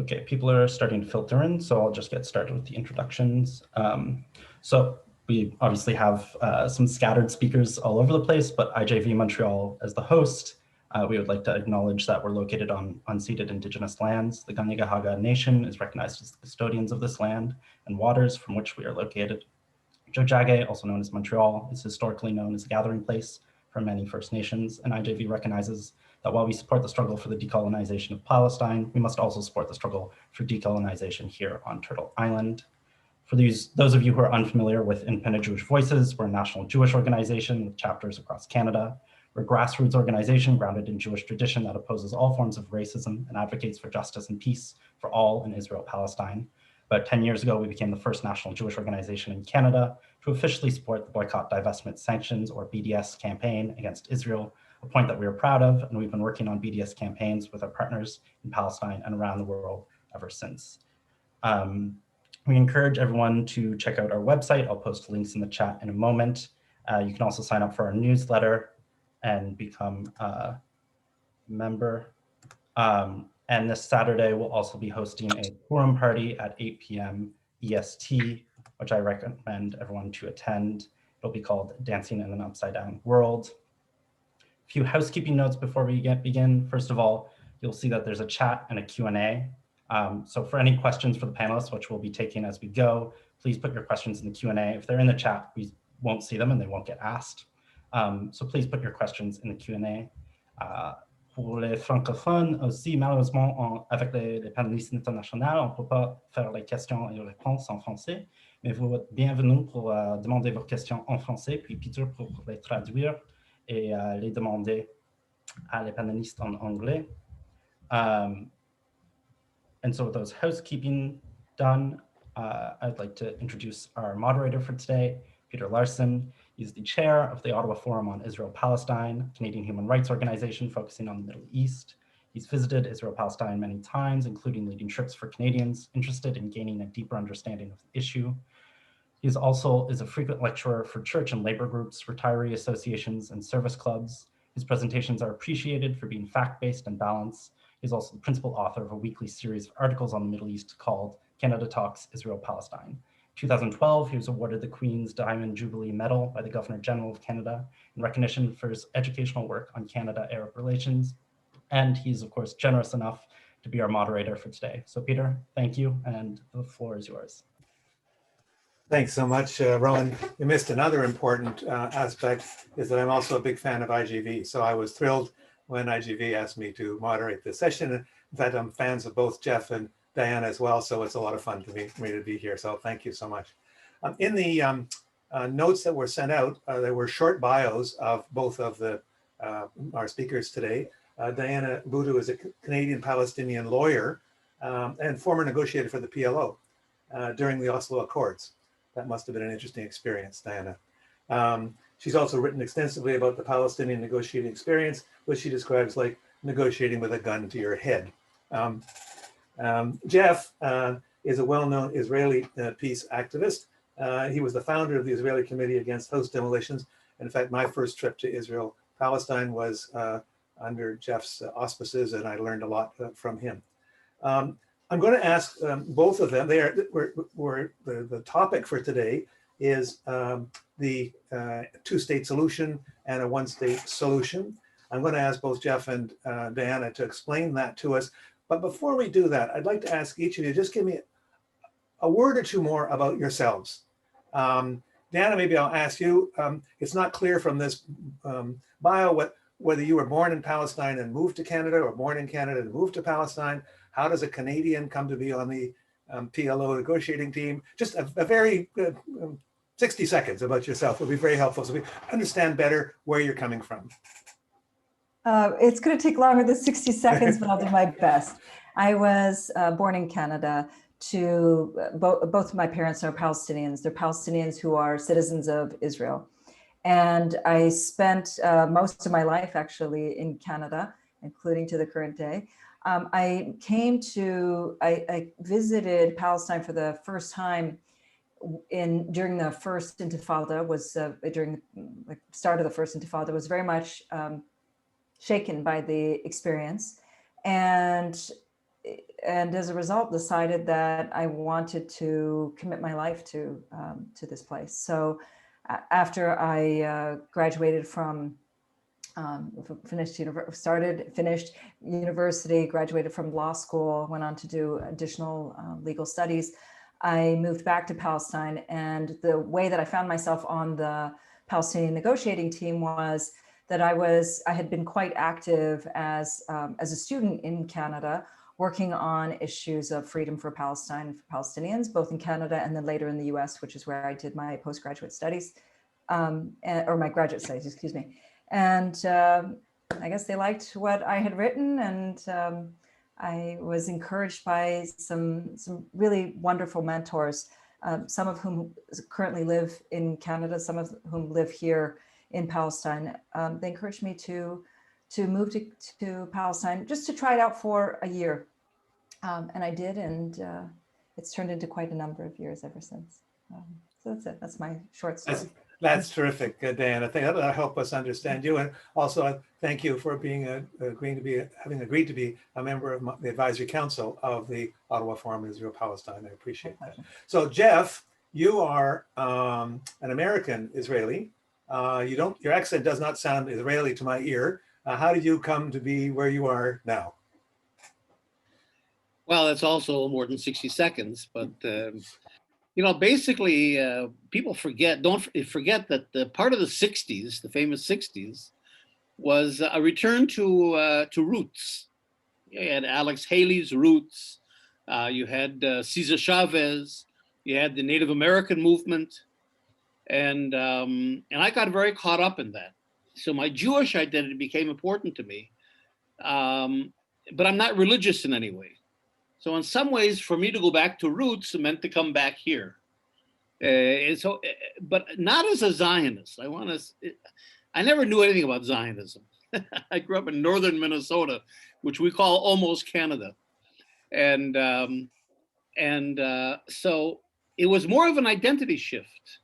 Okay, people are starting to filter in, so I'll just get started with the introductions. So we obviously have some scattered speakers all over the place, but IJV-Montreal as the host, we would like to acknowledge that we're located on unceded Indigenous lands. The Kanien'kehá:ka Nation is recognized as the custodians of this land and waters from which we are located. Tiohtià:ke, also known as Montreal, is historically known as a gathering place for many First Nations, and IJV recognizes that while we support the struggle for the decolonization of Palestine, we must also support the struggle for decolonization here on Turtle Island. For those of you who are unfamiliar with Independent Jewish Voices, we're a national Jewish organization with chapters across Canada. We're a grassroots organization grounded in Jewish tradition that opposes all forms of racism and advocates for justice and peace for all in Israel-Palestine. About 10 years ago, we became the first national Jewish organization in Canada to officially support the Boycott, Divestment, Sanctions, or BDS campaign against Israel, a point that we are proud of, and we've been working on BDS campaigns with our partners in Palestine and around the world ever since. We encourage everyone to check out our website. I'll post links in the chat in a moment. You can also sign up for our newsletter and become a member. And this Saturday, we'll also be hosting a forum party at 8 p.m. EST, which I recommend everyone to attend. It'll be called Dancing in an Upside Down World. A few housekeeping notes before we begin. First of all, you'll see that there's a chat and a Q&A. So for any questions for the panelists, which we'll be taking as we go, please put your questions in the Q&A. If they're in the chat, we won't see them and they won't get asked. So please put your questions in the Q&A. Pour les francophones aussi, malheureusement, avec les panélistes internationaux, on ne peut pas faire les questions et les réponses en français, mais vous êtes bienvenus pour demander vos questions en français, puis Peter pour les traduire et les demander à les panélistes en anglais. And so with those housekeeping done, I'd like to introduce our moderator for today, Peter Larson. He's the chair of the Ottawa Forum on Israel-Palestine, a Canadian human rights organization focusing on the Middle East. He's visited Israel-Palestine many times, including leading trips for Canadians interested in gaining a deeper understanding of the issue. He also is a frequent lecturer for church and labor groups, retiree associations, and service clubs. His presentations are appreciated for being fact-based and balanced. He's also the principal author of a weekly series of articles on the Middle East called Canada Talks Israel-Palestine. 2012, he was awarded the Queen's Diamond Jubilee Medal by the Governor General of Canada in recognition for his educational work on Canada-Arab relations. And he's, of course, generous enough to be our moderator for today. So Peter, thank you, and the floor is yours. Thanks so much, Rowan. You missed another important aspect, is that I'm also a big fan of IJV. So I was thrilled when IJV asked me to moderate this session. In fact, I'm fans of both Jeff and Diana as well, so it's a lot of fun for me to be here. So thank you so much. In the notes that were sent out, there were short bios of both of our speakers today. Diana Buttu is a Canadian Palestinian lawyer and former negotiator for the PLO during the Oslo Accords. That must have been an interesting experience, Diana. She's also written extensively about the Palestinian negotiating experience, which she describes like negotiating with a gun to your head. Jeff is a well-known Israeli peace activist. He was the founder of the Israeli Committee Against House Demolitions. In fact, my first trip to Israel, Palestine was under Jeff's auspices, and I learned a lot from him. I'm going to ask both of them. The topic for today is the two-state solution and a one-state solution. I'm going to ask both Jeff and Diana to explain that to us. But before we do that, I'd like to ask each of you, just give me a word or two more about yourselves. Diana, maybe I'll ask you, it's not clear from this bio whether you were born in Palestine and moved to Canada or born in Canada and moved to Palestine. How does a Canadian come to be on the PLO negotiating team? Just a very 60 seconds about yourself would be very helpful so we understand better where you're coming from. It's going to take longer than 60 seconds, but I'll do my best. I was born in Canada to both of my parents are Palestinians. They're Palestinians who are citizens of Israel. And I spent most of my life actually in Canada, including to the current day. I visited Palestine for the first time during the first Intifada, during the start of the first Intifada, was very much shaken by the experience. And and as a result, decided that I wanted to commit my life to this place. So after I graduated from finished university, graduated from law school, went on to do additional legal studies, I moved back to Palestine. And the way that I found myself on the Palestinian negotiating team was that I had been quite active as a student in Canada, working on issues of freedom for Palestine and for Palestinians, both in Canada and then later in the US, which is where I did my postgraduate studies, or my graduate studies, excuse me. And I guess they liked what I had written, and I was encouraged by some really wonderful mentors, some of whom currently live in Canada, some of whom live here in Palestine. They encouraged me to move to Palestine, just to try it out for a year. And I did, and it's turned into quite a number of years ever since. So that's it. That's my short story. That's terrific, Dan. I think that'll help us understand you. And also, thank you for having agreed to be a member of the advisory council of the Ottawa Forum on Israel-Palestine. I appreciate that. So, Jeff, you are an American Israeli. Your accent does not sound Israeli to my ear. How did you come to be where you are now? Well, that's also more than 60 seconds, but basically, people don't forget that the part of the 60s, the famous 60s, was a return to roots. You had Alex Haley's roots. You had Cesar Chavez. You had the Native American movement, and I got very caught up in that. So my Jewish identity became important to me, but I'm not religious in any way. So in some ways, for me to go back to roots meant to come back here. But not as a Zionist. I never knew anything about Zionism. I grew up in northern Minnesota, which we call almost Canada. And so it was more of an identity shift.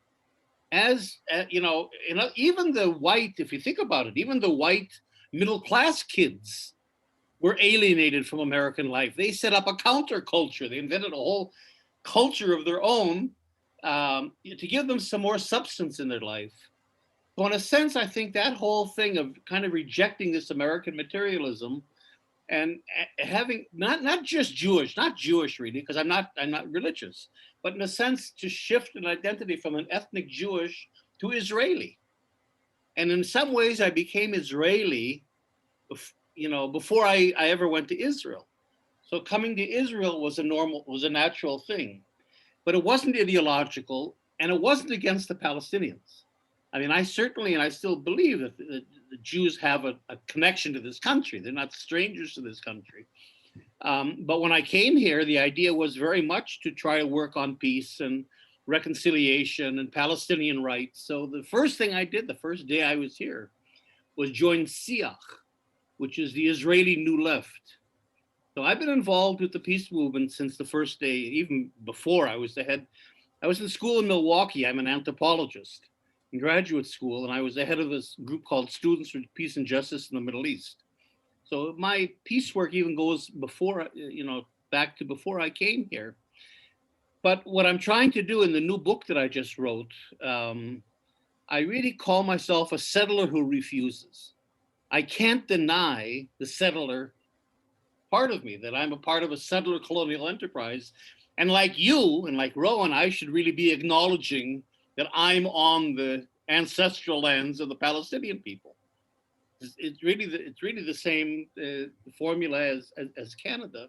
Even the white, if you think about it, even the white middle-class kids were alienated from American life. They set up a counterculture. They invented a whole culture of their own to give them some more substance in their life. So in a sense, I think that whole thing of kind of rejecting this American materialism and having not just Jewish, not Jewish really, because I'm not religious, but in a sense to shift an identity from an ethnic Jewish to Israeli. And in some ways I became Israeli before I ever went to Israel. So coming to Israel was a natural thing, but it wasn't ideological, and it wasn't against the Palestinians. I mean, I still believe that the Jews have a connection to this country. They're not strangers to this country. But when I came here, the idea was very much to try to work on peace and reconciliation and Palestinian rights. So the first thing I did, the first day I was here, was join SIACH, which is the Israeli New Left. So I've been involved with the peace movement since the first day, even before I was in school in Milwaukee. I'm an anthropologist in graduate school, and I was the head of this group called Students for Peace and Justice in the Middle East. So my peace work even goes back to before I came here. But what I'm trying to do in the new book that I just wrote, I really call myself a settler who refuses. I can't deny the settler part of me, that I'm a part of a settler colonial enterprise. And like you and like Rowan, I should really be acknowledging that I'm on the ancestral lands of the Palestinian people. It's really the same formula as Canada.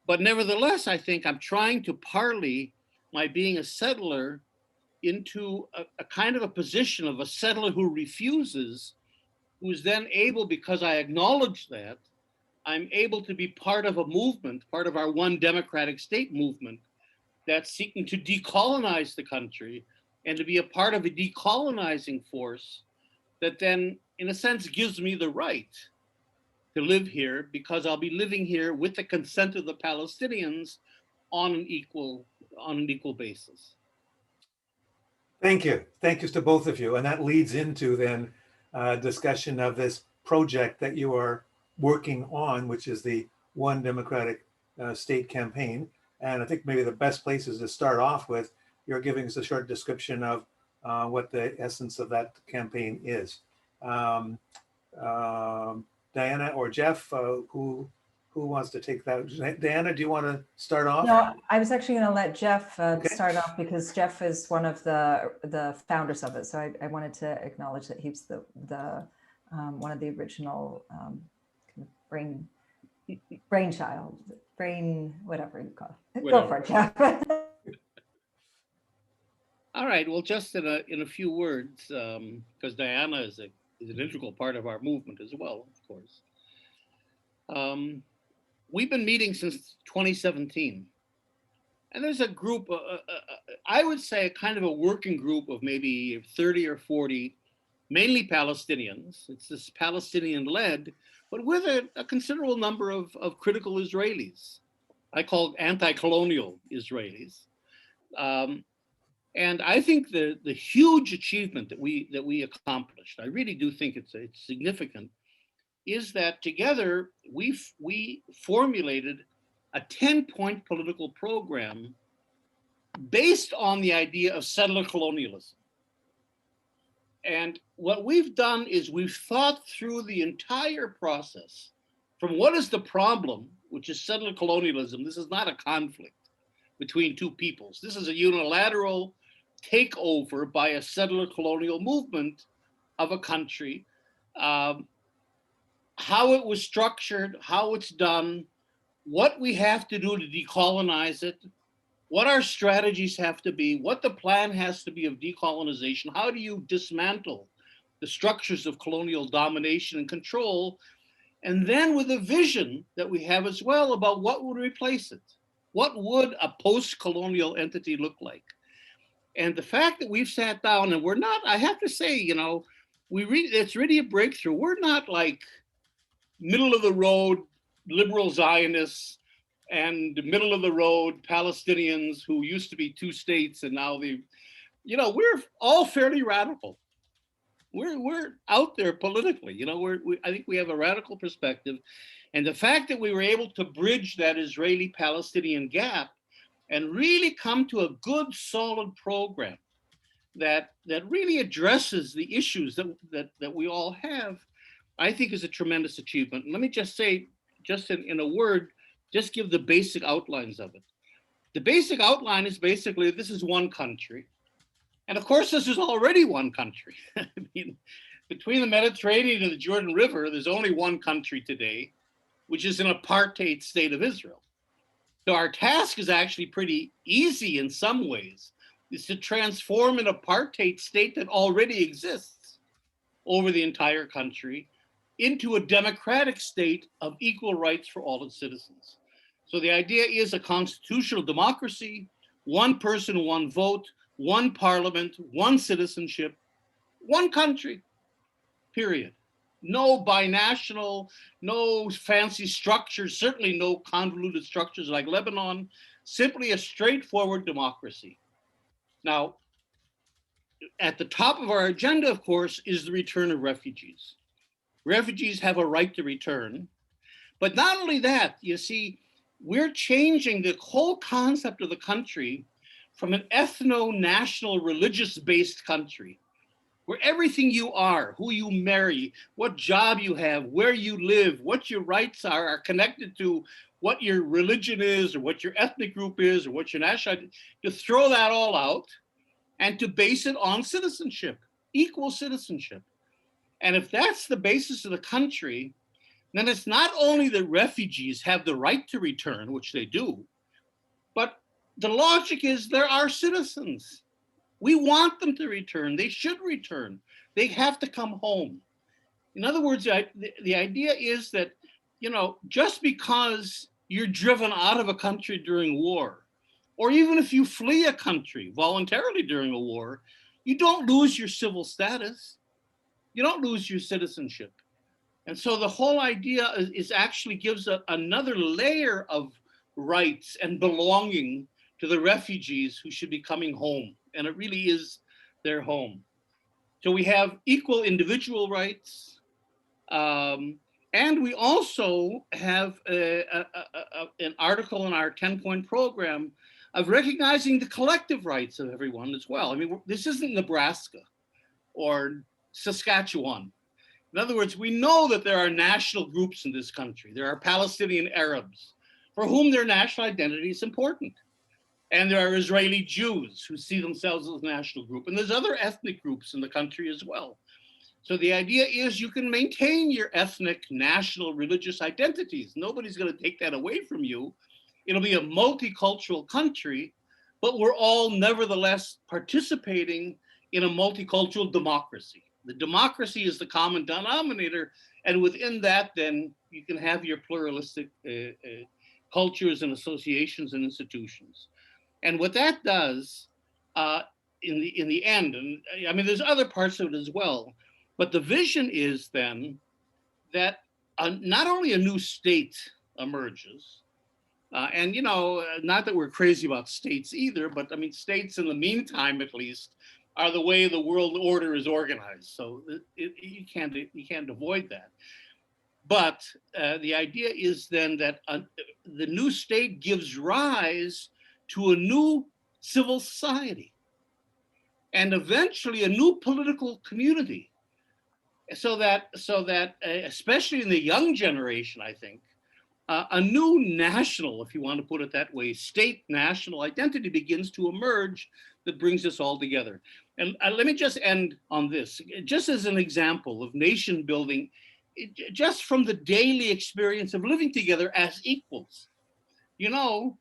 But nevertheless, I think I'm trying to parlay my being a settler into a kind of a position of a settler who refuses, who's then able, because I acknowledge that, I'm able to be part of a movement, part of our One Democratic State movement that's seeking to decolonize the country and to be a part of a decolonizing force that then, in a sense, gives me the right to live here, because I'll be living here with the consent of the Palestinians on an equal basis. Thank you. Thank you to both of you. And that leads into then discussion of this project that you are working on, which is the One Democratic state campaign. And I think maybe the best place is to start off with you're giving us a short description of what the essence of that campaign is. Diana or Jeff, who wants to take that? Diana, do you want to start off? No, I was actually going to let Jeff Okay. start off because Jeff is one of the founders of it. So I wanted to acknowledge that he's the one of the original brainchild, whatever you call it. Go for it, Jeff. All right. Well, just in a few words, because Diana is an integral part of our movement as well, of course. We've been meeting since 2017, and there's a group. I would say a kind of a working group of maybe 30 or 40, mainly Palestinians. It's this Palestinian-led, but with a considerable number of critical Israelis. I call anti-colonial Israelis. And I think the huge achievement that we accomplished, I really do think it's significant, is that together we formulated a 10-point political program based on the idea of settler colonialism. And what we've done is we've thought through the entire process from what is the problem, which is settler colonialism. This is not a conflict between two peoples. This is a unilateral takeover by a settler colonial movement of a country. How it was structured, how it's done, what we have to do to decolonize it, what our strategies have to be, what the plan has to be of decolonization, how do you dismantle the structures of colonial domination and control, and then with a vision that we have as well about what would replace it. What would a post-colonial entity look like? And the fact that we've sat down and we're not, I have to say, it's really a breakthrough. We're not like middle of the road liberal Zionists and middle of the road Palestinians who used to be two states and now we're all fairly radical. We're out there politically, I think we have a radical perspective. And the fact that we were able to bridge that Israeli-Palestinian gap and really come to a good, solid program that really addresses the issues that we all have, I think is a tremendous achievement. And let me just say, just in a word, just give the basic outlines of it. The basic outline is basically this is one country. And of course, this is already one country. I mean, between the Mediterranean and the Jordan River, there's only one country today, which is an apartheid state of Israel. So our task is actually pretty easy in some ways, is to transform an apartheid state that already exists over the entire country into a democratic state of equal rights for all its citizens. So the idea is a constitutional democracy, one person, one vote, one parliament, one citizenship, one country, period. No binational, no fancy structures, certainly no convoluted structures like Lebanon, simply a straightforward democracy. Now, at the top of our agenda, of course, is the return of refugees. Refugees have a right to return. But not only that, you see, we're changing the whole concept of the country from an ethno-national religious-based country, where everything you are, who you marry, what job you have, where you live, what your rights are connected to what your religion is or what your ethnic group is or what your nationality, to throw that all out and to base it on citizenship, equal citizenship. And if that's the basis of the country, then it's not only that refugees have the right to return, which they do, but the logic is they're our citizens. We want them to return. They should return. They have to come home. In other words, the idea is that, just because you're driven out of a country during war, or even if you flee a country voluntarily during a war, you don't lose your civil status. You don't lose your citizenship. And so the whole idea is actually gives another layer of rights and belonging to the refugees who should be coming home. And it really is their home. So we have equal individual rights, and And we also have an article in our 10-point program of recognizing the collective rights of everyone as well. I mean, this isn't Nebraska or Saskatchewan. In other words, we know that there are national groups in this country. There are Palestinian Arabs for whom their national identity is important. And there are Israeli Jews who see themselves as a national group. And there's other ethnic groups in the country as well. So the idea is you can maintain your ethnic, national, religious identities. Nobody's going to take that away from you. It'll be a multicultural country, but we're all nevertheless participating in a multicultural democracy. The democracy is the common denominator, and within that, then you can have your pluralistic cultures and associations and institutions. And what that does in the end, and I mean, there's other parts of it as well, but the vision is then that not only a new state emerges, and, you know, not that we're crazy about states either, but I mean, states in the meantime, at least, are the way the world order is organized. So you can't avoid that. But the idea is then that the new state gives rise to a new civil society and eventually a new political community. So that especially in the young generation, I think, a new national, if you want to put it that way, state national identity begins to emerge that brings us all together. And let me just end on this, just as an example of nation building, just from the daily experience of living together as equals. You know,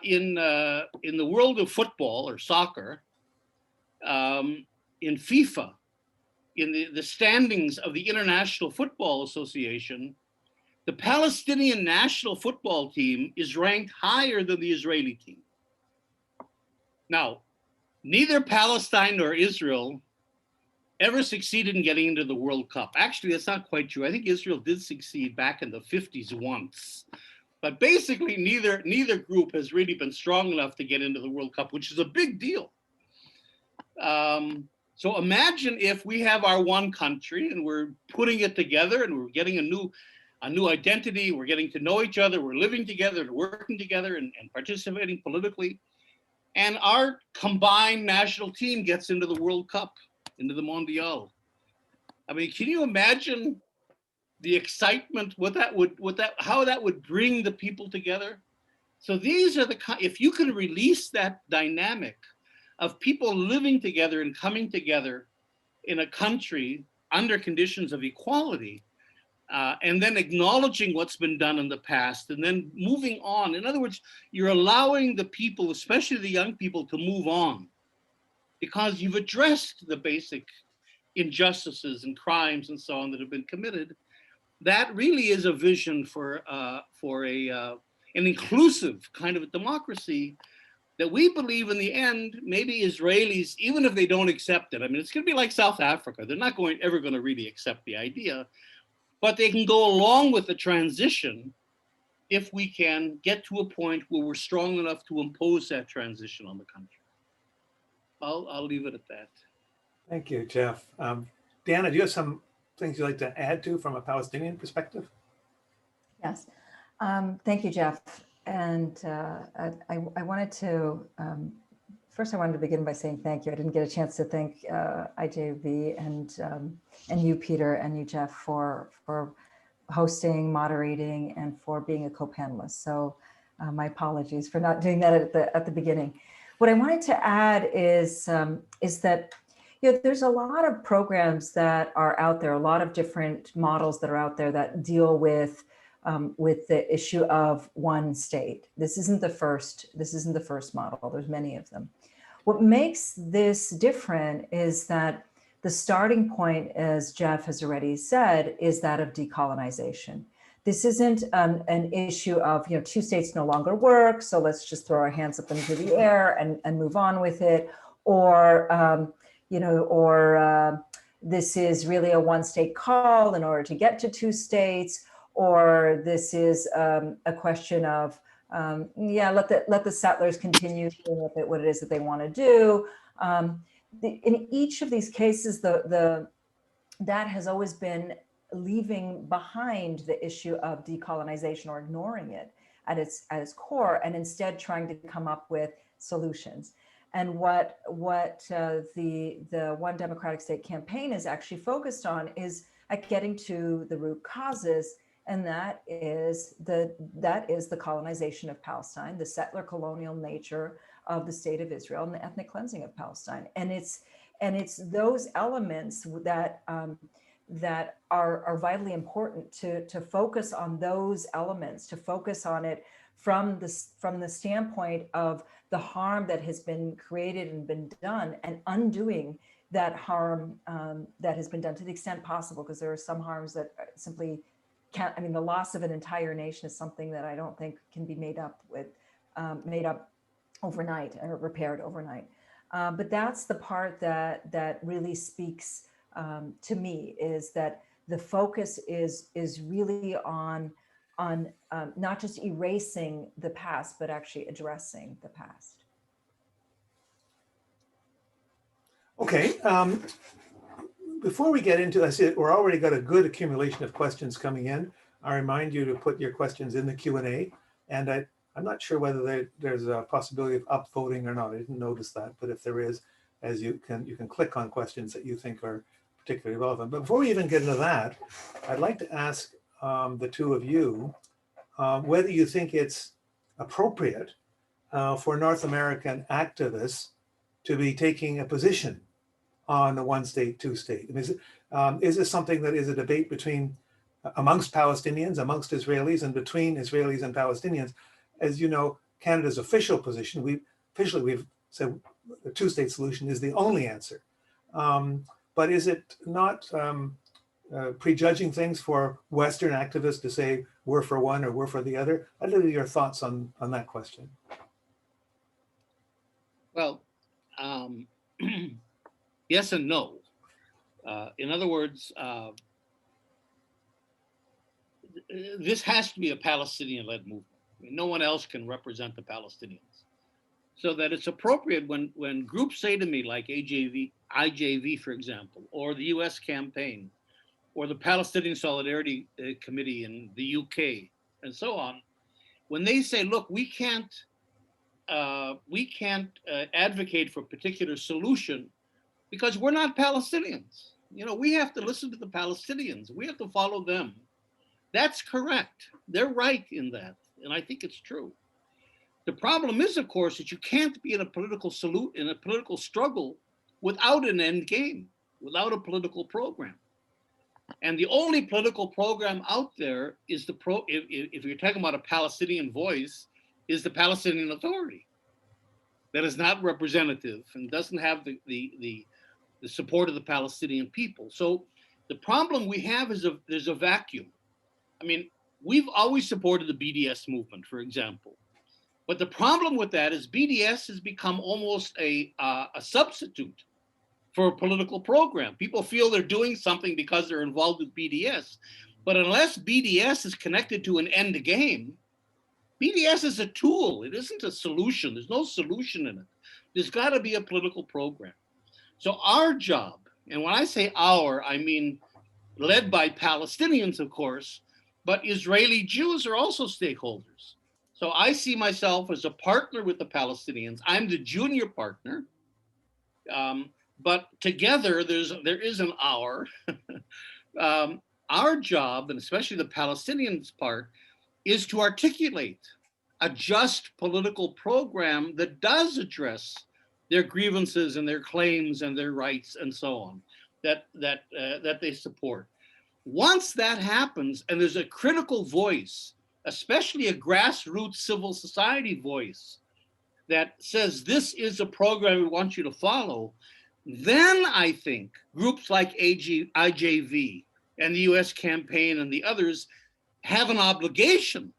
in the world of football or soccer, in FIFA, in the standings of the International Football Association, the Palestinian national football team is ranked higher than the Israeli team. Now, neither Palestine nor Israel ever succeeded in getting into the World Cup. Actually, that's not quite true. I think Israel did succeed back in the 50s once. But basically, neither group has really been strong enough to get into the World Cup, which is a big deal. So imagine if we have our one country and we're putting it together and we're getting a new identity, we're getting to know each other, we're living together and working together and participating politically. And our combined national team gets into the World Cup, into the Mondial. I mean, can you imagine the excitement, how that would bring the people together? So these are if you can release that dynamic of people living together and coming together in a country under conditions of equality, and then acknowledging what's been done in the past and then moving on. In other words, you're allowing the people, especially the young people, to move on because you've addressed the basic injustices and crimes and so on that have been committed. That really is a vision for an inclusive kind of a democracy that we believe in the end, maybe Israelis, even if they don't accept it, I mean, it's going to be like South Africa. They're not ever going to really accept the idea, but they can go along with the transition if we can get to a point where we're strong enough to impose that transition on the country. I'll leave it at that. Thank you, Jeff. Deanna, do you have some things you'd like to add to from a Palestinian perspective? Yes. Thank you, Jeff. And I wanted to, first I wanted to begin by saying thank you. I didn't get a chance to thank IJV and you, Peter, and you, Jeff, for hosting, moderating, and for being a co-panelist. So my apologies for not doing that at the beginning. What I wanted to add is that there's a lot of programs that are out there, a lot of different models that are out there that deal with the issue of one state. This isn't the first model. There's many of them. What makes this different is that the starting point, as Jeff has already said, is that of decolonization. This isn't an issue of, two states no longer work, so let's just throw our hands up into the air and move on with it, or this is really a one-state call in order to get to two states, or this is a question of, let the settlers continue doing what it is that they want to do. In each of these cases, that has always been leaving behind the issue of decolonization or ignoring it at its core, and instead trying to come up with solutions. And what the One Democratic State campaign is actually focused on is at getting to the root causes, and that is the colonization of Palestine, the settler colonial nature of the state of Israel, and the ethnic cleansing of Palestine. And it's those elements that that are vitally important to focus on those elements, to focus on it from the standpoint of the harm that has been created and been done, and undoing that harm that has been done to the extent possible, because there are some harms that simply can't. I mean, the loss of an entire nation is something that I don't think can be made up overnight or repaired overnight. But that's the part that really speaks to me, is that the focus is really on not just erasing the past, but actually addressing the past. Okay. Before we get into, I see we're already got a good accumulation of questions coming in. I remind you to put your questions in the Q&A, and I'm not sure whether there's a possibility of upvoting or not. I didn't notice that, but if there is, as you can click on questions that you think are particularly relevant. But before we even get into that, I'd like to ask the two of you whether you think it's appropriate for North American activists to be taking a position on the one state, two state. Is this something that is a debate between amongst Palestinians, amongst Israelis, and between Israelis and Palestinians? As you know, Canada's official position, we've said the two-state solution is the only answer. But is it not prejudging things for Western activists to say we're for one or we're for the other? I'd like your thoughts on that question. Well, yes and no. In other words, this has to be a Palestinian-led movement. I mean, no one else can represent the Palestinians. So that it's appropriate when groups say to me, like IJV, for example, or the US campaign, or the Palestinian Solidarity Committee in the UK, and so on, when they say, look, we can't advocate for a particular solution because we're not Palestinians. You know, we have to listen to the Palestinians. We have to follow them. That's correct. They're right in that. And I think it's true. The problem is, of course, that you can't be in a political struggle without an end game, without a political program. And the only political program out there is if you're talking about a Palestinian voice, is the Palestinian Authority. That is not representative and doesn't have the support of the Palestinian people. So the problem we have is there's a vacuum. I mean, we've always supported the BDS movement, for example. But the problem with that is BDS has become almost a substitute for a political program. People feel they're doing something because they're involved with BDS. But unless BDS is connected to an end game, BDS is a tool. It isn't a solution. There's no solution in it. There's got to be a political program. So our job, and when I say our, I mean led by Palestinians, of course, but Israeli Jews are also stakeholders. So I see myself as a partner with the Palestinians. I'm the junior partner, but together there is an our. Our job, and especially the Palestinians' part, is to articulate a just political program that does address their grievances and their claims and their rights and so on, that they support. Once that happens, and there's a critical voice, especially a grassroots civil society voice, that says this is a program we want you to follow, then I think groups like IJV and the US campaign and the others have an obligation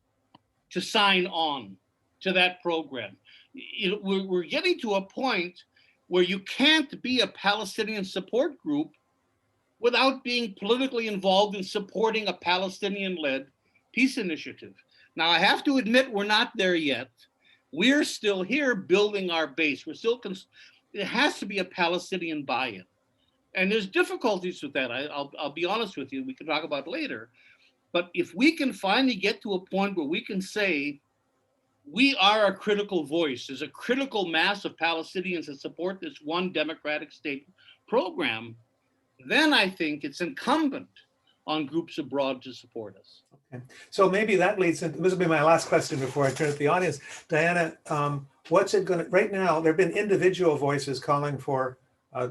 to sign on to that program. We're getting to a point where you can't be a Palestinian support group without being politically involved in supporting a Palestinian-led peace initiative. Now, I have to admit, we're not there yet. We're still here building our base. We're still, it has to be a Palestinian buy-in. And there's difficulties with that. I'll be honest with you. We can talk about it later. But if we can finally get to a point where we can say, we are a critical voice, there's a critical mass of Palestinians that support this one democratic state program, then I think it's incumbent on groups abroad to support us. Okay. So maybe that leads into, this will be my last question before I turn it to the audience. Diana, what's it going to, right now, there have been individual voices calling for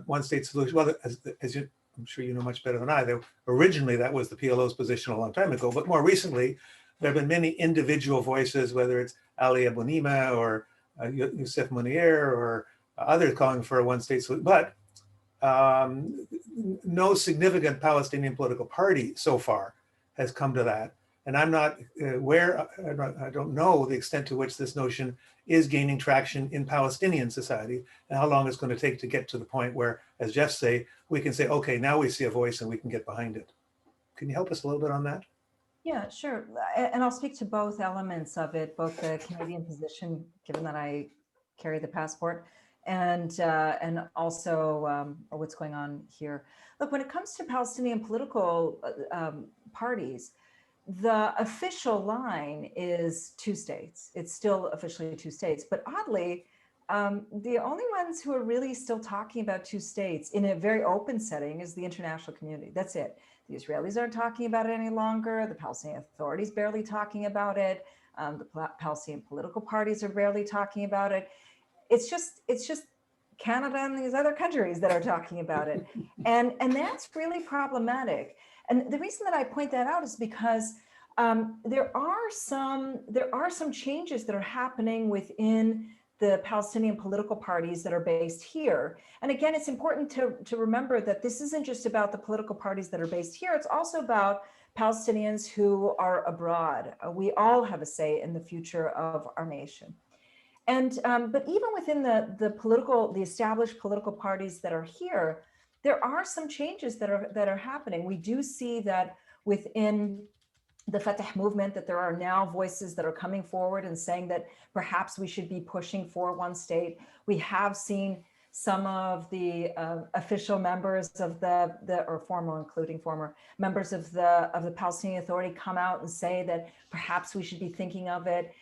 one state solution. Well, as you, I'm sure you know much better than I, originally that was the PLO's position a long time ago, but more recently, there have been many individual voices, whether it's Ali Abunimah or Youssef Munir or others calling for a one state solution, but no significant Palestinian political party so far has come to that. And I'm not aware, I don't know the extent to which this notion is gaining traction in Palestinian society and how long it's going to take to get to the point where, as Jeff say, we can say, okay, now we see a voice and we can get behind it. Can you help us a little bit on that? Yeah, sure. And I'll speak to both elements of it, both the Canadian position, given that I carry the passport, and also what's going on here. Look, when it comes to Palestinian political parties, the official line is 2 states. It's still officially 2 states, but oddly, the only ones who are really still talking about 2 states in a very open setting is the international community. That's it. The Israelis aren't talking about it any longer. The Palestinian Authority's barely talking about it. The Palestinian political parties are barely talking about it. It's just Canada and these other countries that are talking about it. And that's really problematic. And the reason that I point that out is because there are some changes that are happening within the Palestinian political parties that are based here. And again, it's important to remember that this isn't just about the political parties that are based here, it's also about Palestinians who are abroad. We all have a say in the future of our nation. And but even within the established political parties that are here, there are some changes that are happening. We do see that within the Fatah movement, that there are now voices that are coming forward and saying that perhaps we should be pushing for one state. We have seen some of the official members of or former, including former members of the Palestinian Authority come out and say that perhaps we should be thinking of it.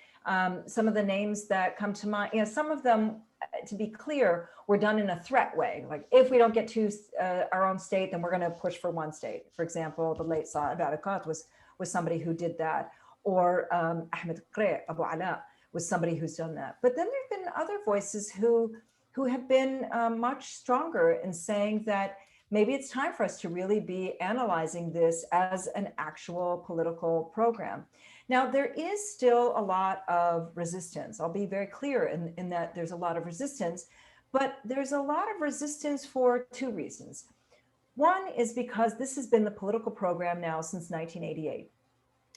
Some of the names that come to mind, some of them, to be clear, were done in a threat way. Like, if we don't get to our own state, then we're going to push for one state. For example, the late Saad Barakat was somebody who did that, or Ahmed Qre Abu Ala was somebody who's done that. But then there have been other voices who have been much stronger in saying that maybe it's time for us to really be analyzing this as an actual political program. Now, there is still a lot of resistance. I'll be very clear in that there's a lot of resistance, but there's a lot of resistance for 2 reasons. One is because this has been the political program now since 1988.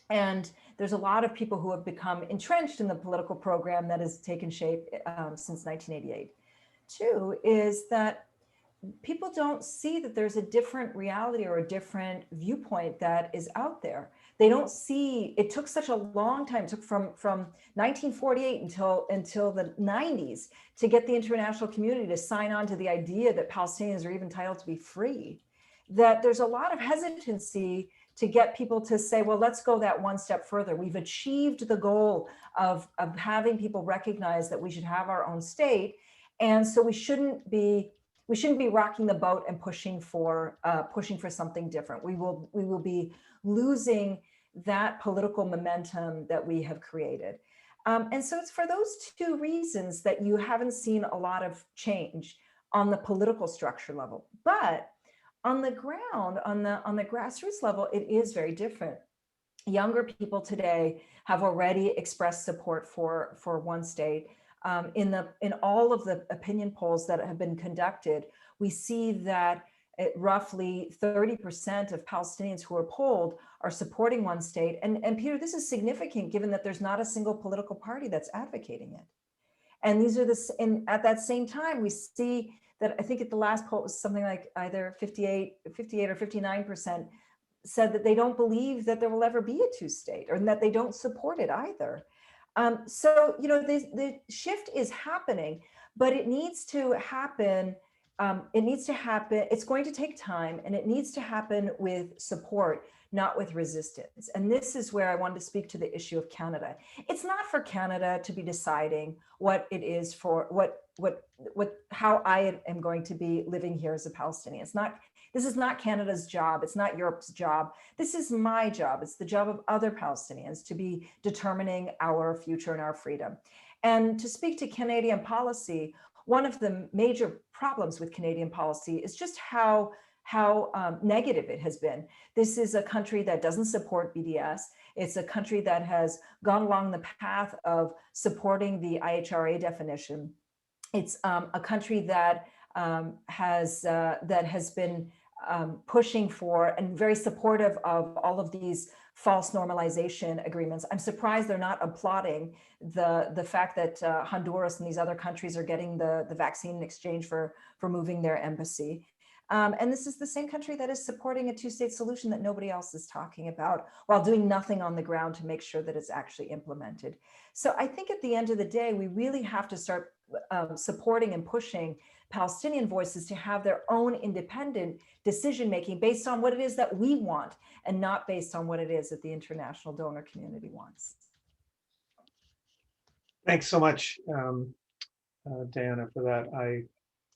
And there's a lot of people who have become entrenched in the political program that has taken shape since 1988. 2 is that people don't see that there's a different reality or a different viewpoint that is out there. They don't see, it took such a long time, it took from 1948 until the 90s to get the international community to sign on to the idea that Palestinians are even entitled to be free, that there's a lot of hesitancy to get people to say, well, let's go that one step further. We've achieved the goal of having people recognize that we should have our own state. And so we shouldn't be rocking the boat and pushing for something different. We will be losing that political momentum that we have created. And so it's for those 2 reasons that you haven't seen a lot of change on the political structure level. But on the ground, on the grassroots level, it is very different. Younger people today have already expressed support for one state. In all of the opinion polls that have been conducted, we see that roughly 30% of Palestinians who are polled are supporting one state. And Peter, this is significant given that there's not a single political party that's advocating it. And these are and at that same time, we see that I think at the last poll it was something like either 58 or 59% said that they don't believe that there will ever be a 2-state, or that they don't support it either. So, the shift is happening, but it needs to happen it needs to happen. It's going to take time, and it needs to happen with support, not with resistance. And this is where I wanted to speak to the issue of Canada. It's not for Canada to be deciding what it is for how I am going to be living here as a Palestinian. This is not Canada's job. It's not Europe's job. This is my job. It's the job of other Palestinians to be determining our future and our freedom. And to speak to Canadian policy, one of the major problems with Canadian policy is just how negative it has been. This is a country that doesn't support BDS. It's a country that has gone along the path of supporting the IHRA definition. It's a country that has been pushing for and very supportive of all of these false normalization agreements. I'm surprised they're not applauding the fact that Honduras and these other countries are getting the vaccine in exchange for moving their embassy. And this is the same country that is supporting a two-state solution that nobody else is talking about, while doing nothing on the ground to make sure that it's actually implemented. So I think at the end of the day, we really have to start supporting and pushing Palestinian voices to have their own independent decision-making based on what it is that we want, and not based on what it is that the international donor community wants. Thanks so much, Diana, for that. I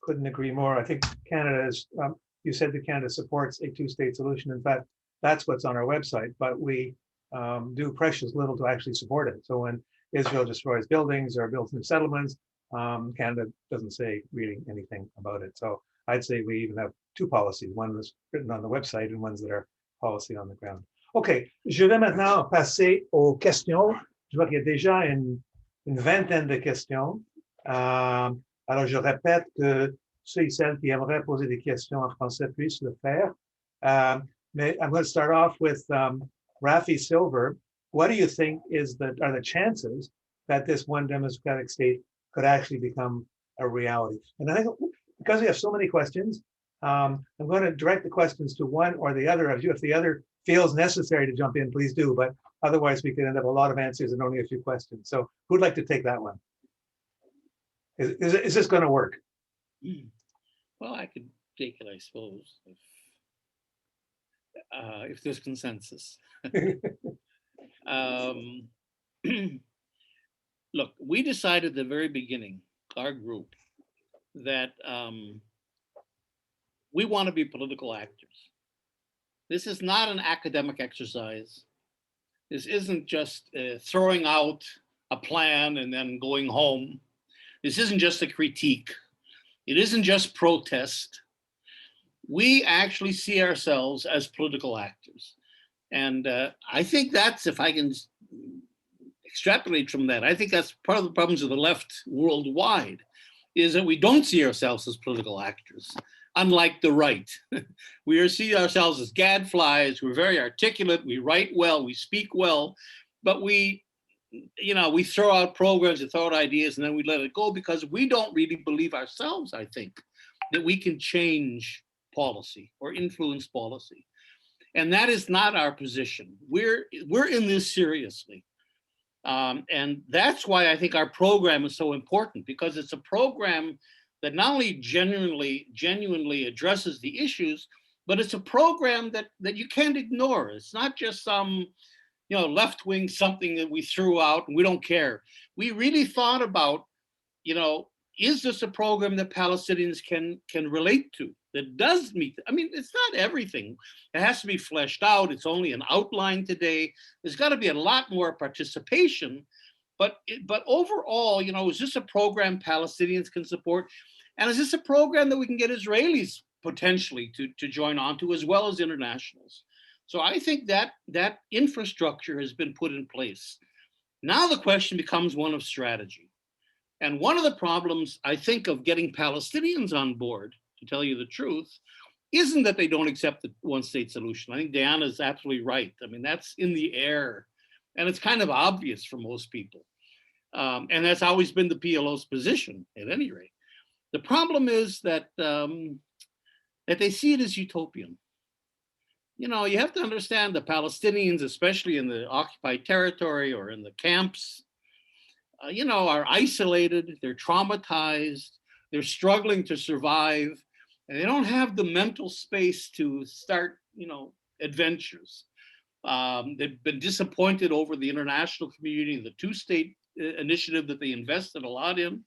couldn't agree more. I think Canada is, you said that Canada supports a two-state solution. In fact, that's what's on our website, but we do precious little to actually support it. So when Israel destroys buildings or builds new settlements, Canada doesn't say really anything about it. So I'd say we even have two policies. One that's written on the website and ones that are policy on the ground. OK, je vais maintenant passer aux questions. Je vois qu'il y a déjà une vingtaine de questions. Alors, je répète que ceux et celles qui aimeraient poser des questions en français puissent le faire. Mais I'm going to start off with Rafi Silver. What do you think are the chances that this one democratic state could actually become a reality? And I think because we have so many questions, I'm going to direct the questions to one or the other of you. If the other feels necessary to jump in, please do. But otherwise, we could end up with a lot of answers and only a few questions. So who'd like to take that one? Is this going to work? Well, I could take it, I suppose, if there's consensus. Look, we decided at the very beginning, our group, that we want to be political actors. This is not an academic exercise. This isn't just throwing out a plan and then going home. This isn't just a critique. It isn't just protest. We actually see ourselves as political actors. And I think that's, if I can extrapolate from that, I think that's part of the problems of the left worldwide, is that we don't see ourselves as political actors, unlike the right. We see ourselves as gadflies. We're very articulate. We write well. We speak well. But we throw out programs and throw out ideas, and then we let it go because we don't really believe ourselves, I think, that we can change policy or influence policy. And that is not our position. We're in this seriously. And that's why I think our program is so important, because it's a program that not only genuinely addresses the issues, but it's a program that you can't ignore. It's not just some left-wing something that we threw out and we don't care. We really thought about, is this a program that Palestinians can relate to, that does meet? I mean, it's not everything. It has to be fleshed out. It's only an outline today. There's got to be a lot more participation. But overall, is this a program Palestinians can support? And is this a program that we can get Israelis potentially to join on to, as well as internationals? So I think that infrastructure has been put in place. Now the question becomes one of strategy. And one of the problems, I think, of getting Palestinians on board, to tell you the truth, isn't that they don't accept the one-state solution. I think Diana is absolutely right. I mean, that's in the air. And it's kind of obvious for most people. And that's always been the PLO's position, at any rate. The problem is that they see it as utopian. You have to understand the Palestinians, especially in the occupied territory or in the camps, are isolated, they're traumatized, they're struggling to survive. and they don't have the mental space to start, adventures. They've been disappointed over the international community, the two-state initiative that they invested a lot in,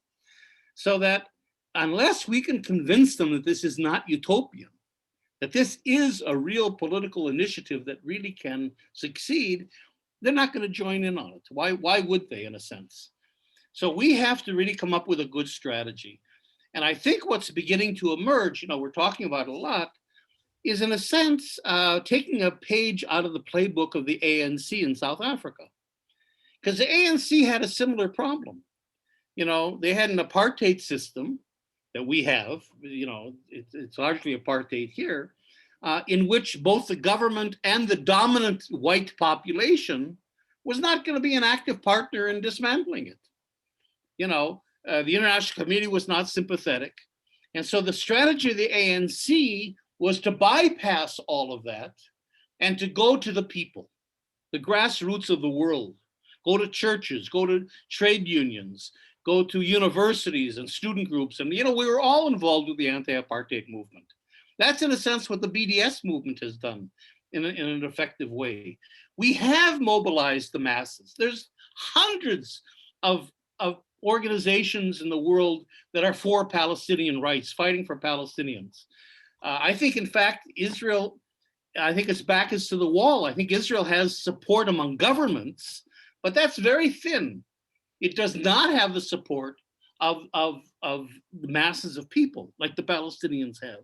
so that unless we can convince them that this is not utopian, that this is a real political initiative that really can succeed, they're not going to join in on it. Why would they, in a sense? So we have to really come up with a good strategy. And I think what's beginning to emerge, we're talking about a lot, is in a sense taking a page out of the playbook of the ANC in South Africa. Because the ANC had a similar problem. They had an apartheid system that we have, it's largely apartheid here, in which both the government and the dominant white population was not going to be an active partner in dismantling it. The international community was not sympathetic. And so the strategy of the ANC was to bypass all of that and to go to the people, the grassroots of the world, go to churches, go to trade unions, go to universities and student groups. And, we were all involved with the anti-apartheid movement. That's in a sense what the BDS movement has done in an effective way. We have mobilized the masses. There's hundreds of organizations in the world that are for Palestinian rights, fighting for Palestinians. I think, in fact, Israel, I think its back is to the wall. I think Israel has support among governments, but that's very thin. It does not have the support of the masses of people like the Palestinians have.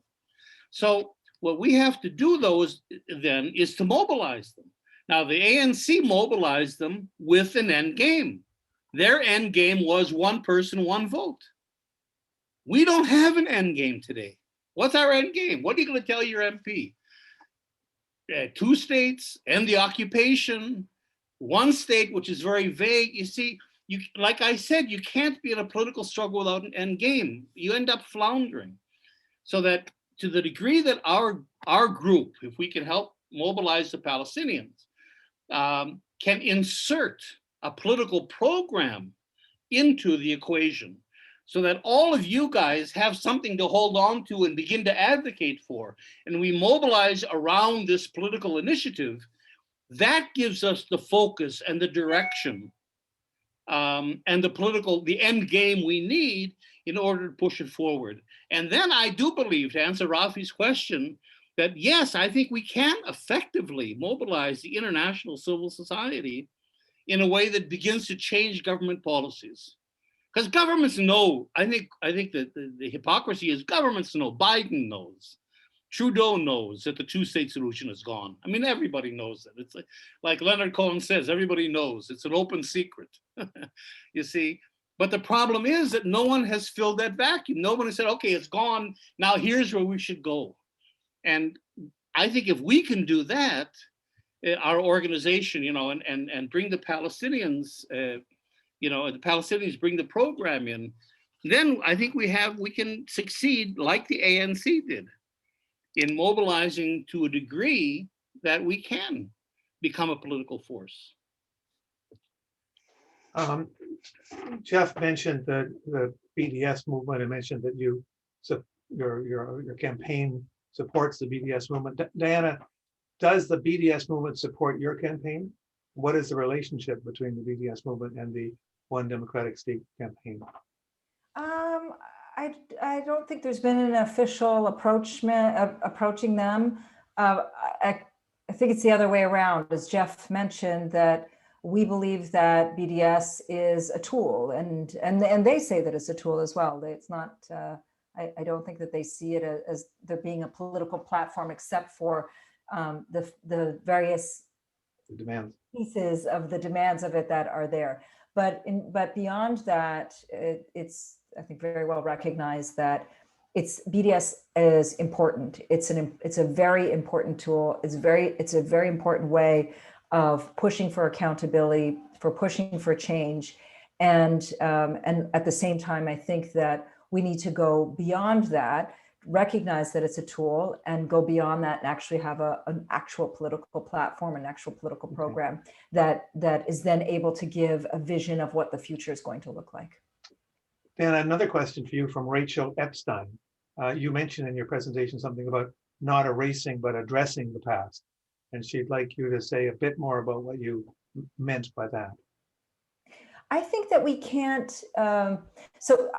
So what we have to do, though, is to mobilize them. Now, the ANC mobilized them with an end game. Their end game was one person, one vote. We don't have an end game today. What's our end game? What are you going to tell your MP? 2 states, end the occupation, 1 state, which is very vague. You see, like I said, you can't be in a political struggle without an end game. You end up floundering. So that to the degree that our group, if we can help mobilize the Palestinians, can insert a political program into the equation so that all of you guys have something to hold on to and begin to advocate for, and we mobilize around this political initiative, that gives us the focus and the direction and the end game we need in order to push it forward. And then I do believe, to answer Rafi's question, that yes, I think we can effectively mobilize the international civil society in a way that begins to change government policies. Because governments know, I think that the hypocrisy is governments know, Biden knows, Trudeau knows that the 2-state solution is gone. I mean, everybody knows that. It's like Leonard Cohen says, everybody knows. It's an open secret, you see. But the problem is that no one has filled that vacuum. No one has said, okay, it's gone. Now here's where we should go. And I think if we can do that, our organization, and bring the Palestinians, the Palestinians bring the program in, then I think we can succeed like the ANC did in mobilizing to a degree that we can become a political force. Jeff mentioned the BDS movement and mentioned that your campaign supports the BDS movement. Diana, does the BDS movement support your campaign? What is the relationship between the BDS movement and the One Democratic State campaign? I don't think there's been an official approaching them. I think it's the other way around. As Jeff mentioned, that we believe that BDS is a tool, and they say that it's a tool as well. It's not. I don't think that they see it as there being a political platform, except for the various demands, pieces of the demands of it that are there. But beyond that, it's, I think, very well recognized that BDS is important. It's a very important tool. It's a very important way of pushing for accountability, for pushing for change, and at the same time, I think that we need to go beyond that, recognize that it's a tool, and go beyond that and actually have an actual political platform, an actual political program that is then able to give a vision of what the future is going to look like. Dan, another question for you from Rachel Epstein. You mentioned in your presentation something about not erasing, but addressing the past. And she'd like you to say a bit more about what you meant by that. I think that we can't, so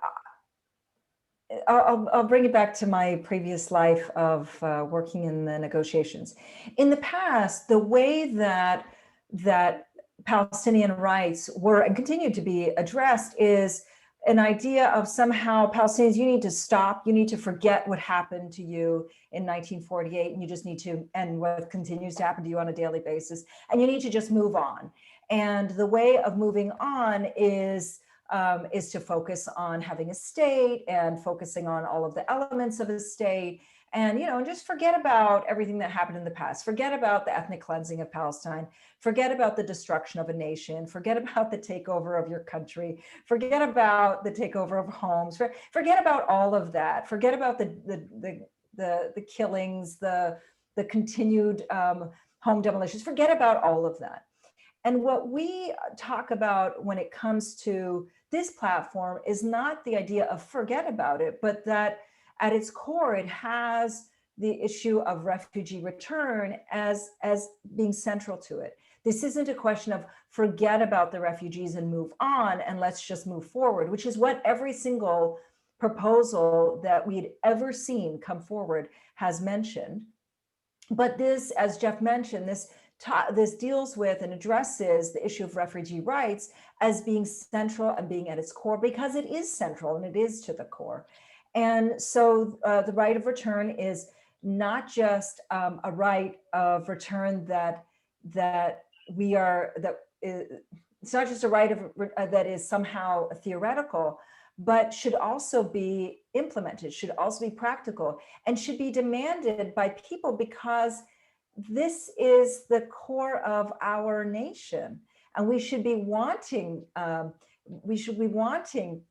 I'll bring it back to my previous life of working in the negotiations. In the past, the way that Palestinian rights were and continue to be addressed is an idea of somehow Palestinians, you need to stop, you need to forget what happened to you in 1948, and you just need to, and what continues to happen to you on a daily basis, and you need to just move on. And the way of moving on is to focus on having a state and focusing on all of the elements of a state, and and just forget about everything that happened in the past. Forget about the ethnic cleansing of Palestine. Forget about the destruction of a nation. Forget about the takeover of your country. Forget about the takeover of homes. Forget about all of that. Forget about the killings, the continued home demolitions. Forget about all of that. And what we talk about when it comes to this platform is not the idea of forget about it, but that at its core, it has the issue of refugee return as being central to it. This isn't a question of forget about the refugees and move on and let's just move forward, which is what every single proposal that we'd ever seen come forward has mentioned. But this, as Jeff mentioned, this deals with and addresses the issue of refugee rights as being central and being at its core, because it is central and it is to the core. And so the right of return is not just a right of return it's not just a right of that is somehow theoretical, but should also be implemented, should also be practical, and should be demanded by people, because this is the core of our nation, and we should be wanting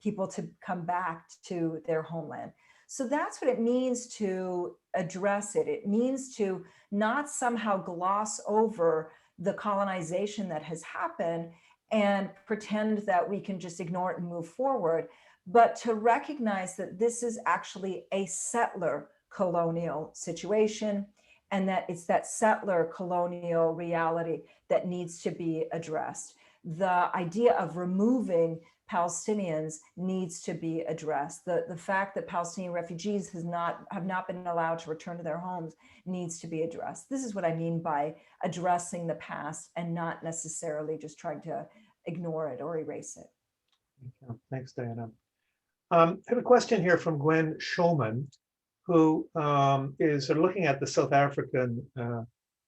people to come back to their homeland. So that's what it means to address it. It means to not somehow gloss over the colonization that has happened and pretend that we can just ignore it and move forward, but to recognize that this is actually a settler colonial situation, and that it's that settler colonial reality that needs to be addressed. The idea of removing Palestinians needs to be addressed. The fact that Palestinian refugees have not been allowed to return to their homes needs to be addressed. This is what I mean by addressing the past and not necessarily just trying to ignore it or erase it. Thanks, Diana. I have a question here from Gwen Shulman, who is sort of looking at the South African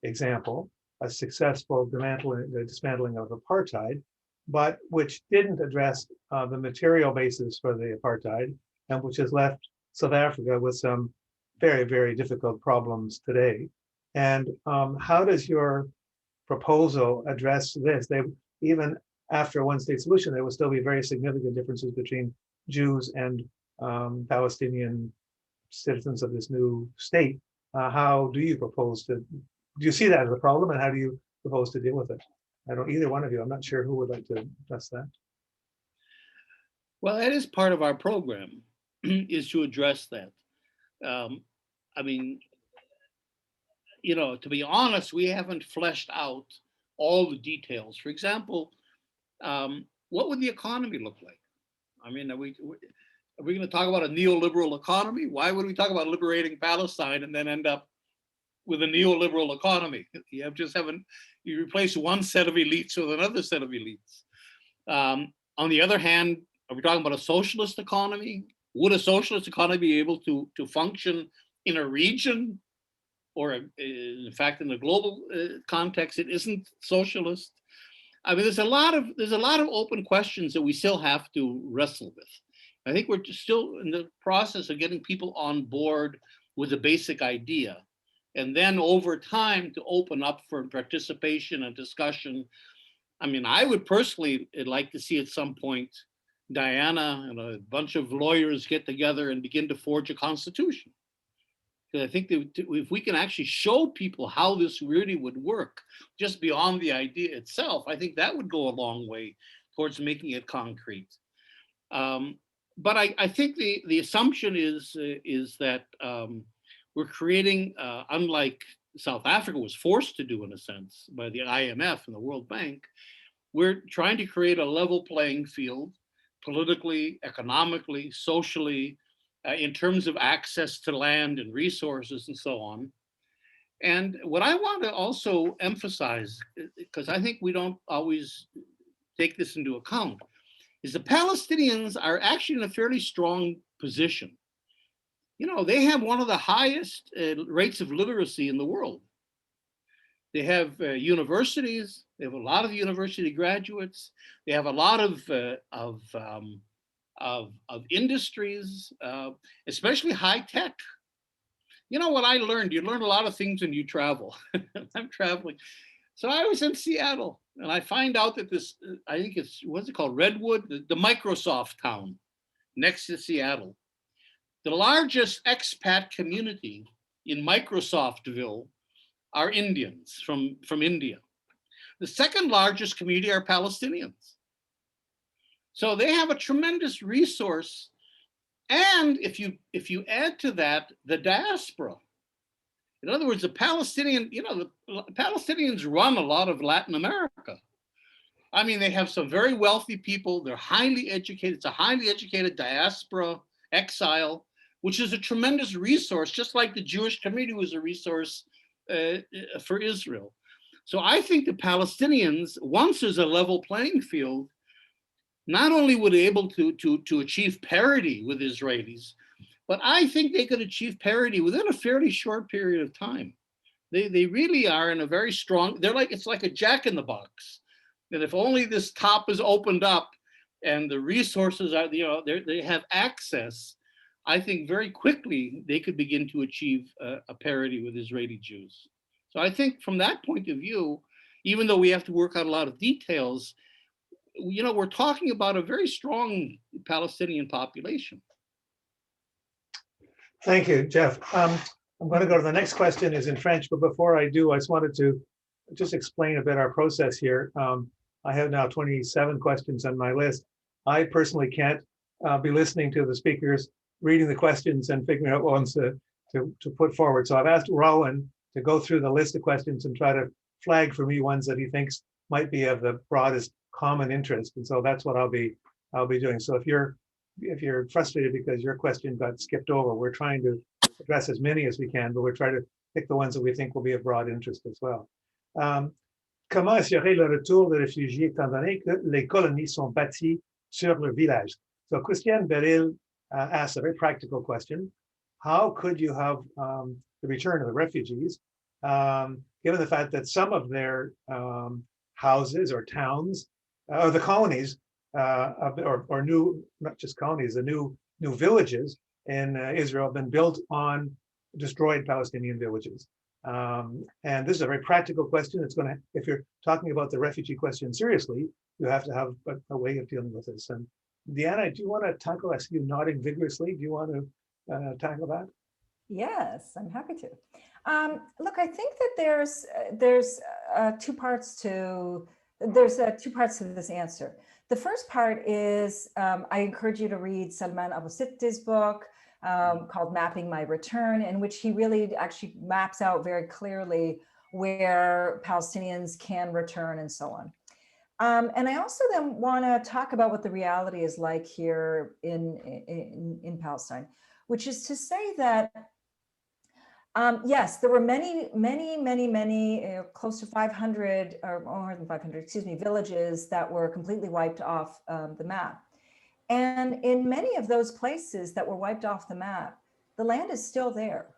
example, a successful dismantling of apartheid, but which didn't address the material basis for the apartheid, and which has left South Africa with some very, very difficult problems today. And how does your proposal address this? Even after a one-state solution, there will still be very significant differences between Jews and Palestinian citizens of this new state. How do you propose to, do you see that as a problem, and how do you propose to deal with it? I don't, either one of you, I'm not sure who would like to address that. Well, that is part of our program, is to address that. I mean, to be honest, we haven't fleshed out all the details. For example, what would the economy look like? I mean, are we going to talk about a neoliberal economy? Why would we talk about liberating Palestine and then end up with a neoliberal economy? You replace one set of elites with another set of elites. On the other hand, are we talking about a socialist economy? Would a socialist economy be able to function in a region, or in fact in the global context it isn't socialist? I mean, there's a lot of open questions that we still have to wrestle with. I think we're still in the process of getting people on board with a basic idea, and then over time to open up for participation and discussion. I mean, I would personally like to see at some point Diana and a bunch of lawyers get together and begin to forge a constitution. Because I think that if we can actually show people how this really would work, just beyond the idea itself, I think that would go a long way towards making it concrete. but I think the assumption is that we're creating, unlike South Africa was forced to do in a sense by the IMF and the World Bank, we're trying to create a level playing field politically, economically, socially, in terms of access to land and resources and so on. And what I want to also emphasize, because I think we don't always take this into account, is the Palestinians are actually in a fairly strong position. You know, they have one of the highest rates of literacy in the world. They have universities. They have a lot of university graduates. They have a lot of industries, especially high tech. You know what I learned? You learn a lot of things when you travel. I'm traveling. So I was in Seattle and I find out that this, I think it's, what's it called? Redwood, the Microsoft town next to Seattle. The largest expat community in Microsoftville are Indians from India. The second largest community are Palestinians. So they have a tremendous resource. And if you add to that the diaspora, in other words, the Palestinian, you know, the Palestinians run a lot of Latin America. I mean, they have some very wealthy people. They're highly educated. It's a highly educated diaspora, exile, which is a tremendous resource, just like the Jewish community was a resource for Israel. So I think the Palestinians, once there's a level playing field, not only would be able to achieve parity with Israelis, but I think they could achieve parity within a fairly short period of time. They really are in a very strong, it's like a jack in the box. And if only this top is opened up and the resources are, you know, they have access, I think very quickly they could begin to achieve a parity with Israeli Jews. So I think from that point of view, even though we have to work out a lot of details, you know, we're talking about a very strong Palestinian population. Thank you, Jeff. I'm going to go to the next question is in French, but before I do, I just wanted to just explain a bit our process here. I have now 27 questions on my list. I personally can't be listening to the speakers, reading the questions and figuring out ones to put forward. So I've asked Rowan to go through the list of questions and try to flag for me ones that he thinks might be of the broadest common interest. And so that's what I'll be doing. So if you're frustrated because your question got skipped over, we're trying to address as many as we can, but we're trying to pick the ones that we think will be of broad interest as well. Comment assurer le retour des réfugiés étant donné que les colonies sont bâties sur le village? So Christiane Beril asks a very practical question. How could you have the return of the refugees, given the fact that some of their houses or towns, or the colonies, or new, not just colonies, the new villages in Israel have been built on destroyed Palestinian villages. And this is a very practical question. It's going to, if you're talking about the refugee question seriously, you have to have a way of dealing with this. And Deanna, do you want to tackle? I see you nodding vigorously. Do you want to tackle that? Yes, I'm happy to. Look, I think that there's two parts to this answer. The first part is I encourage you to read Salman Abu Sitta's book called Mapping My Return, in which he really actually maps out very clearly where Palestinians can return and so on. And I also then want to talk about what the reality is like here in Palestine, which is to say that yes, there were many, close to 500 or more than 500, excuse me, villages that were completely wiped off the map. And in many of those places that were wiped off the map, the land is still there.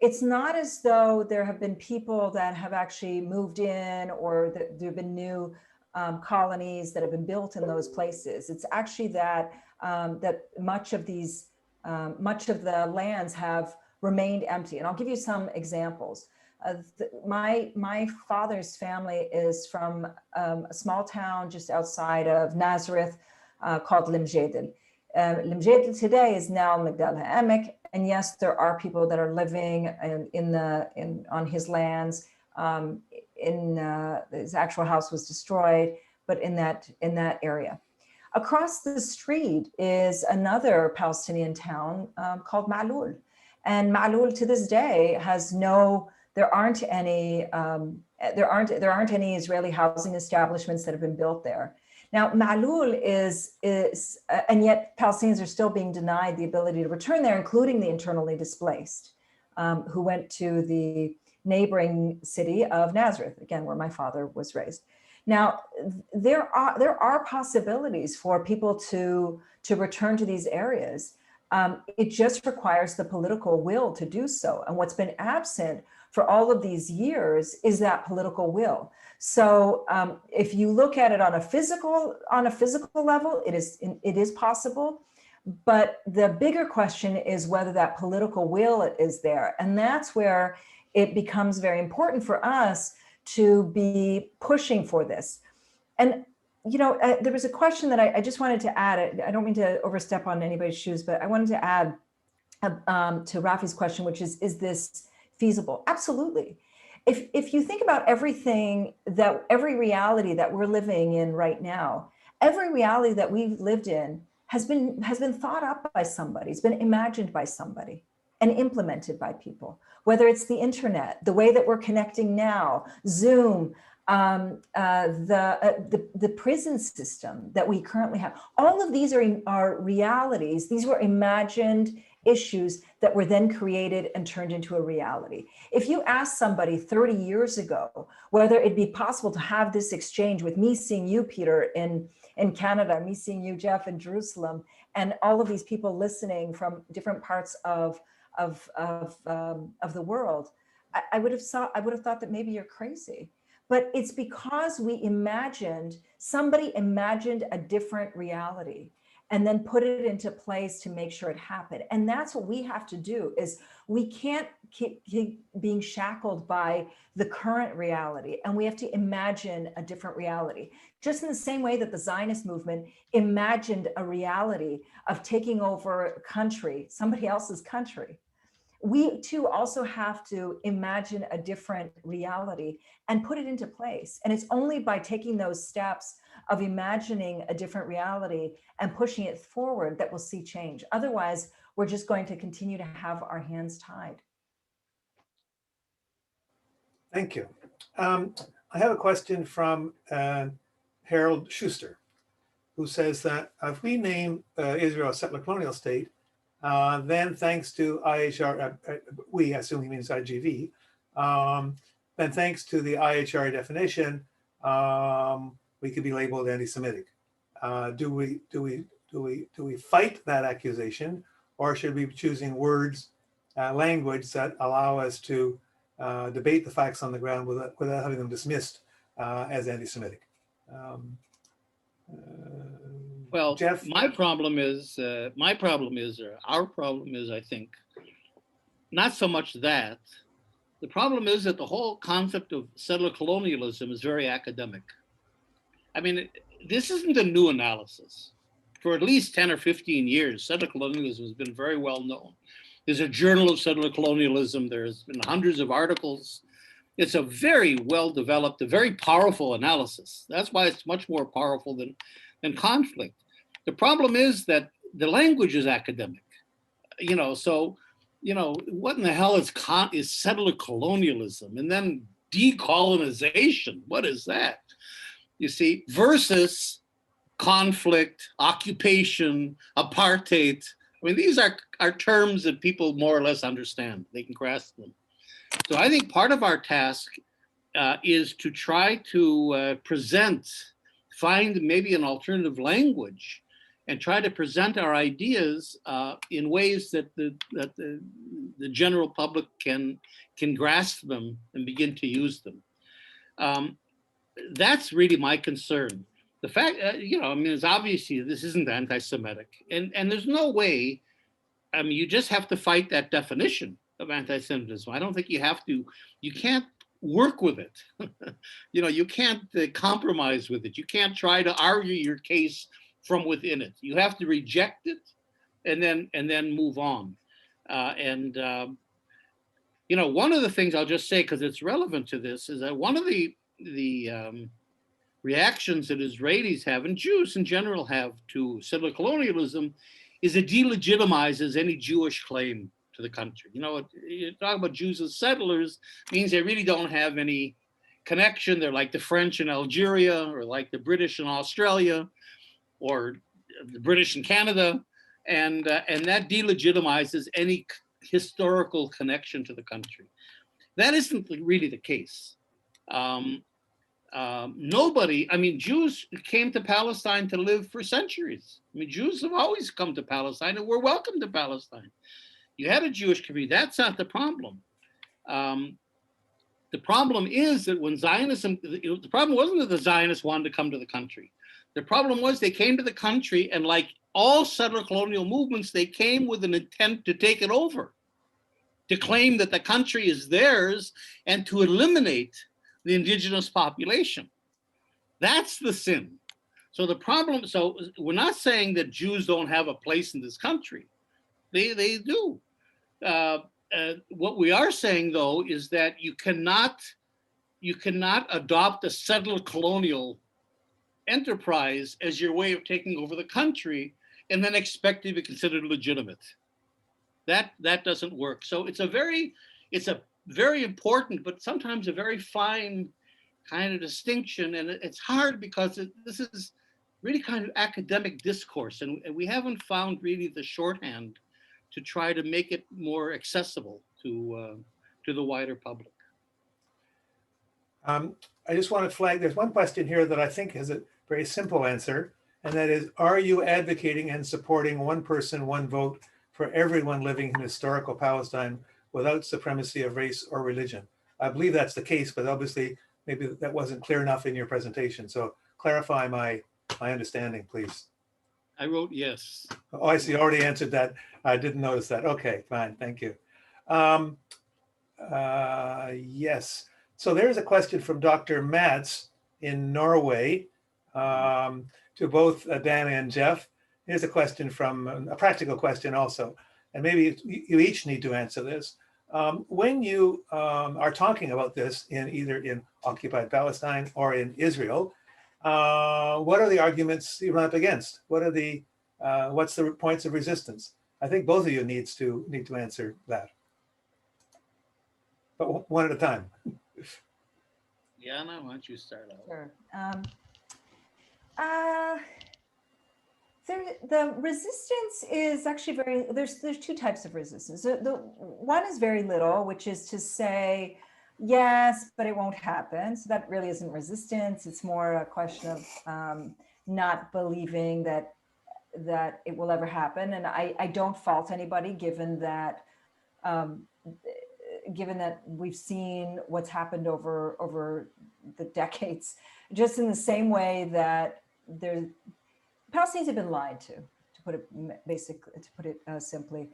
It's not as though there have been people that have actually moved in or that there have been new colonies that have been built in those places. It's actually that that much of the lands have remained empty. And I'll give you some examples. My father's family is from a small town just outside of Nazareth called Limjedel. Limjedel today is now Migdal HaEmek. And yes, there are people that are living on his lands. His actual house was destroyed, but in that area. Across the street is another Palestinian town called Ma'loul. And Ma'loul to this day has there aren't any Israeli housing establishments that have been built there. Now, Ma'loul and yet Palestinians are still being denied the ability to return there, including the internally displaced, who went to the neighboring city of Nazareth, again, where my father was raised. Now, there are possibilities for people to return to these areas. It just requires the political will to do so. And what's been absent for all of these years is that political will. So if you look at it on a physical level, it is possible. But the bigger question is whether that political will is there. And that's where it becomes very important for us to be pushing for this. And, there was a question that I just wanted to add. I don't mean to overstep on anybody's shoes, but I wanted to add to Rafi's question, which is this feasible? Absolutely. If you think about every reality that we're living in right now, every reality that we've lived in has been thought up by somebody, it's been imagined by somebody and implemented by people, whether it's the internet, the way that we're connecting now, Zoom, the prison system that we currently have. All of these are realities. These were imagined issues that were then created and turned into a reality. If you ask somebody 30 years ago whether it'd be possible to have this exchange with me seeing you, Peter, in Canada, me seeing you, Jeff, in Jerusalem, and all of these people listening from different parts of the world, I would have thought that maybe you're crazy. But it's because somebody imagined a different reality and then put it into place to make sure it happened. And that's what we have to do. Is we can't keep being shackled by the current reality, and we have to imagine a different reality. Just in the same way that the Zionist movement imagined a reality of taking over a country, somebody else's country. We too also have to imagine a different reality and put it into place. And it's only by taking those steps of imagining a different reality and pushing it forward that we'll see change. Otherwise, we're just going to continue to have our hands tied. Thank you. I have a question from Harold Schuster, who says that if we name Israel a settler colonial state, then thanks to IHR, we assume he means IJV, then thanks to the IHR definition, we could be labeled anti-Semitic. Do we fight that accusation, or should we be choosing words, language that allow us to debate the facts on the ground without having them dismissed as anti-Semitic? Well, Jeff? our problem is, I think, not so much that. The problem is that the whole concept of settler colonialism is very academic. I mean, this isn't a new analysis. For at least 10 or 15 years, settler colonialism has been very well known. There's a journal of settler colonialism. There's been hundreds of articles. It's a very well-developed, a very powerful analysis. That's why it's much more powerful than conflict. The problem is that the language is academic, so, what in the hell is settler colonialism? And then decolonization, what is that? You see, versus conflict, occupation, apartheid. I mean, these are terms that people more or less understand. They can grasp them. So I think part of our task is to try to find maybe an alternative language and try to present our ideas in ways that the general public can grasp them and begin to use them. That's really my concern. The fact, it's obviously this isn't anti-Semitic, and there's no way. I mean, you just have to fight that definition of anti-Semitism. I don't think you can't work with it. You can't compromise with it. You can't try to argue your case from within it. You have to reject it and then move on. One of the things I'll just say, because it's relevant to this, is that one of the reactions that Israelis have, and Jews in general have, to settler colonialism is it delegitimizes any Jewish claim to the country. You know, you talk about Jews as settlers means they really don't have any connection. They're like the French in Algeria, or like the British in Australia, or the British in Canada, and that delegitimizes any historical connection to the country. That isn't really the case. Nobody, I mean, Jews came to Palestine to live for centuries. I mean, Jews have always come to Palestine and were welcome to Palestine. You had a Jewish community. That's not the problem. The problem is that when Zionism, the problem wasn't that the Zionists wanted to come to the country. The problem was they came to the country, and like all settler colonial movements, they came with an intent to take it over, to claim that the country is theirs, and to eliminate the indigenous population. That's the sin. So the problem, so we're not saying that Jews don't have a place in this country. They do. What we are saying, though, is that you cannot adopt a settler colonial enterprise as your way of taking over the country and then expect to be considered legitimate. That doesn't work. So it's a very important, but sometimes a very fine kind of distinction, and it's hard because this is really kind of academic discourse, and we haven't found really the shorthand to try to make it more accessible to the wider public. I just want to flag, there's one question here that I think has a very simple answer, and that is, are you advocating and supporting one person, one vote for everyone living in historical Palestine without supremacy of race or religion? I believe that's the case, but obviously maybe that wasn't clear enough in your presentation. So clarify my understanding, please. I wrote yes. Oh, I see, already answered that. I didn't notice that. Okay, fine, thank you. Yes, so there's a question from Dr. Mats in Norway to both Dan and Jeff. Here's a question from, a practical question also, and maybe you each need to answer this. When you are talking about this either in occupied Palestine or in Israel, what are the arguments you run up against? What are the what's the points of resistance? I think both of you need to answer that, but one at a time. Yana, why don't you start out? Sure. The resistance is actually there's two types of resistance. The one is very little, which is to say, yes, but it won't happen. So that really isn't resistance. It's more a question of not believing that it will ever happen. And I don't fault anybody, given that we've seen what's happened over the decades, just in the same way that Palestinians have been lied to put it simply.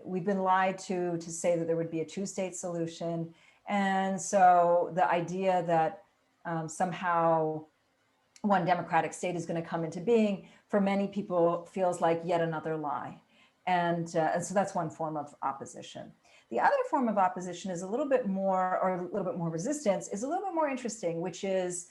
We've been lied to say that there would be a two-state solution. And so the idea that somehow one democratic state is going to come into being, for many people, feels like yet another lie. And so that's one form of opposition. The other form of opposition is a little bit more resistance, is a little bit more interesting, which is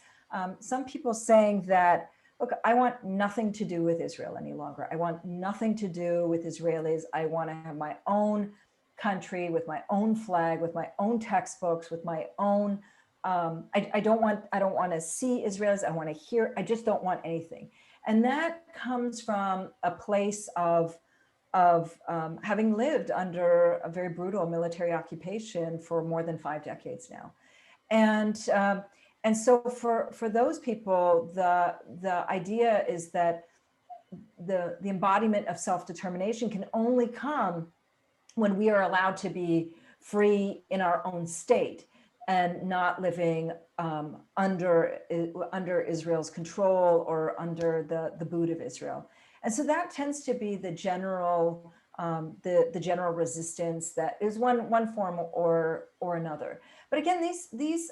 some people saying that, look, I want nothing to do with Israel any longer. I want nothing to do with Israelis. I want to have my own country with my own flag, with my own textbooks, with my own, I don't want to see Israelis. I just don't want anything. And that comes from a place of having lived under a very brutal military occupation for more than 5 decades now. And so for those people, the idea is that the embodiment of self-determination can only come when we are allowed to be free in our own state and not living under Israel's control or under the boot of Israel. And so that tends to be the general the general resistance that is one form or another. But again, these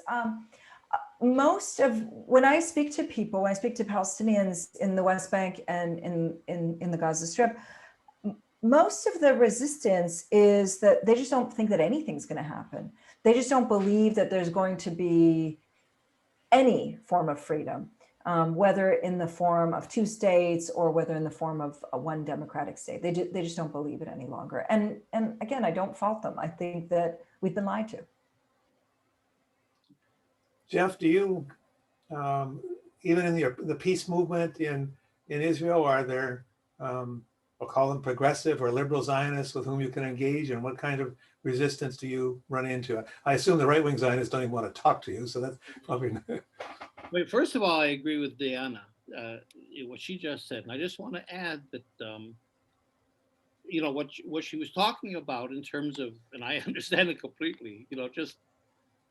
most of, when I speak to people, when I speak to Palestinians in the West Bank and in the Gaza Strip, most of the resistance is that they just don't think that anything's going to happen. They just don't believe that there's going to be any form of freedom, whether in the form of two states or whether in the form of one democratic state. They just don't believe it any longer. And again, I don't fault them. I think that we've been lied to. Jeff, do you, even in the peace movement in Israel, are there, we'll call them progressive or liberal Zionists with whom you can engage, and what kind of resistance do you run into? I assume the right-wing Zionists don't even want to talk to you, so that's probably... Wait, first of all, I agree with Diana, what she just said. And I just want to add that, you know, what she was talking about in terms of, and I understand it completely, you know, just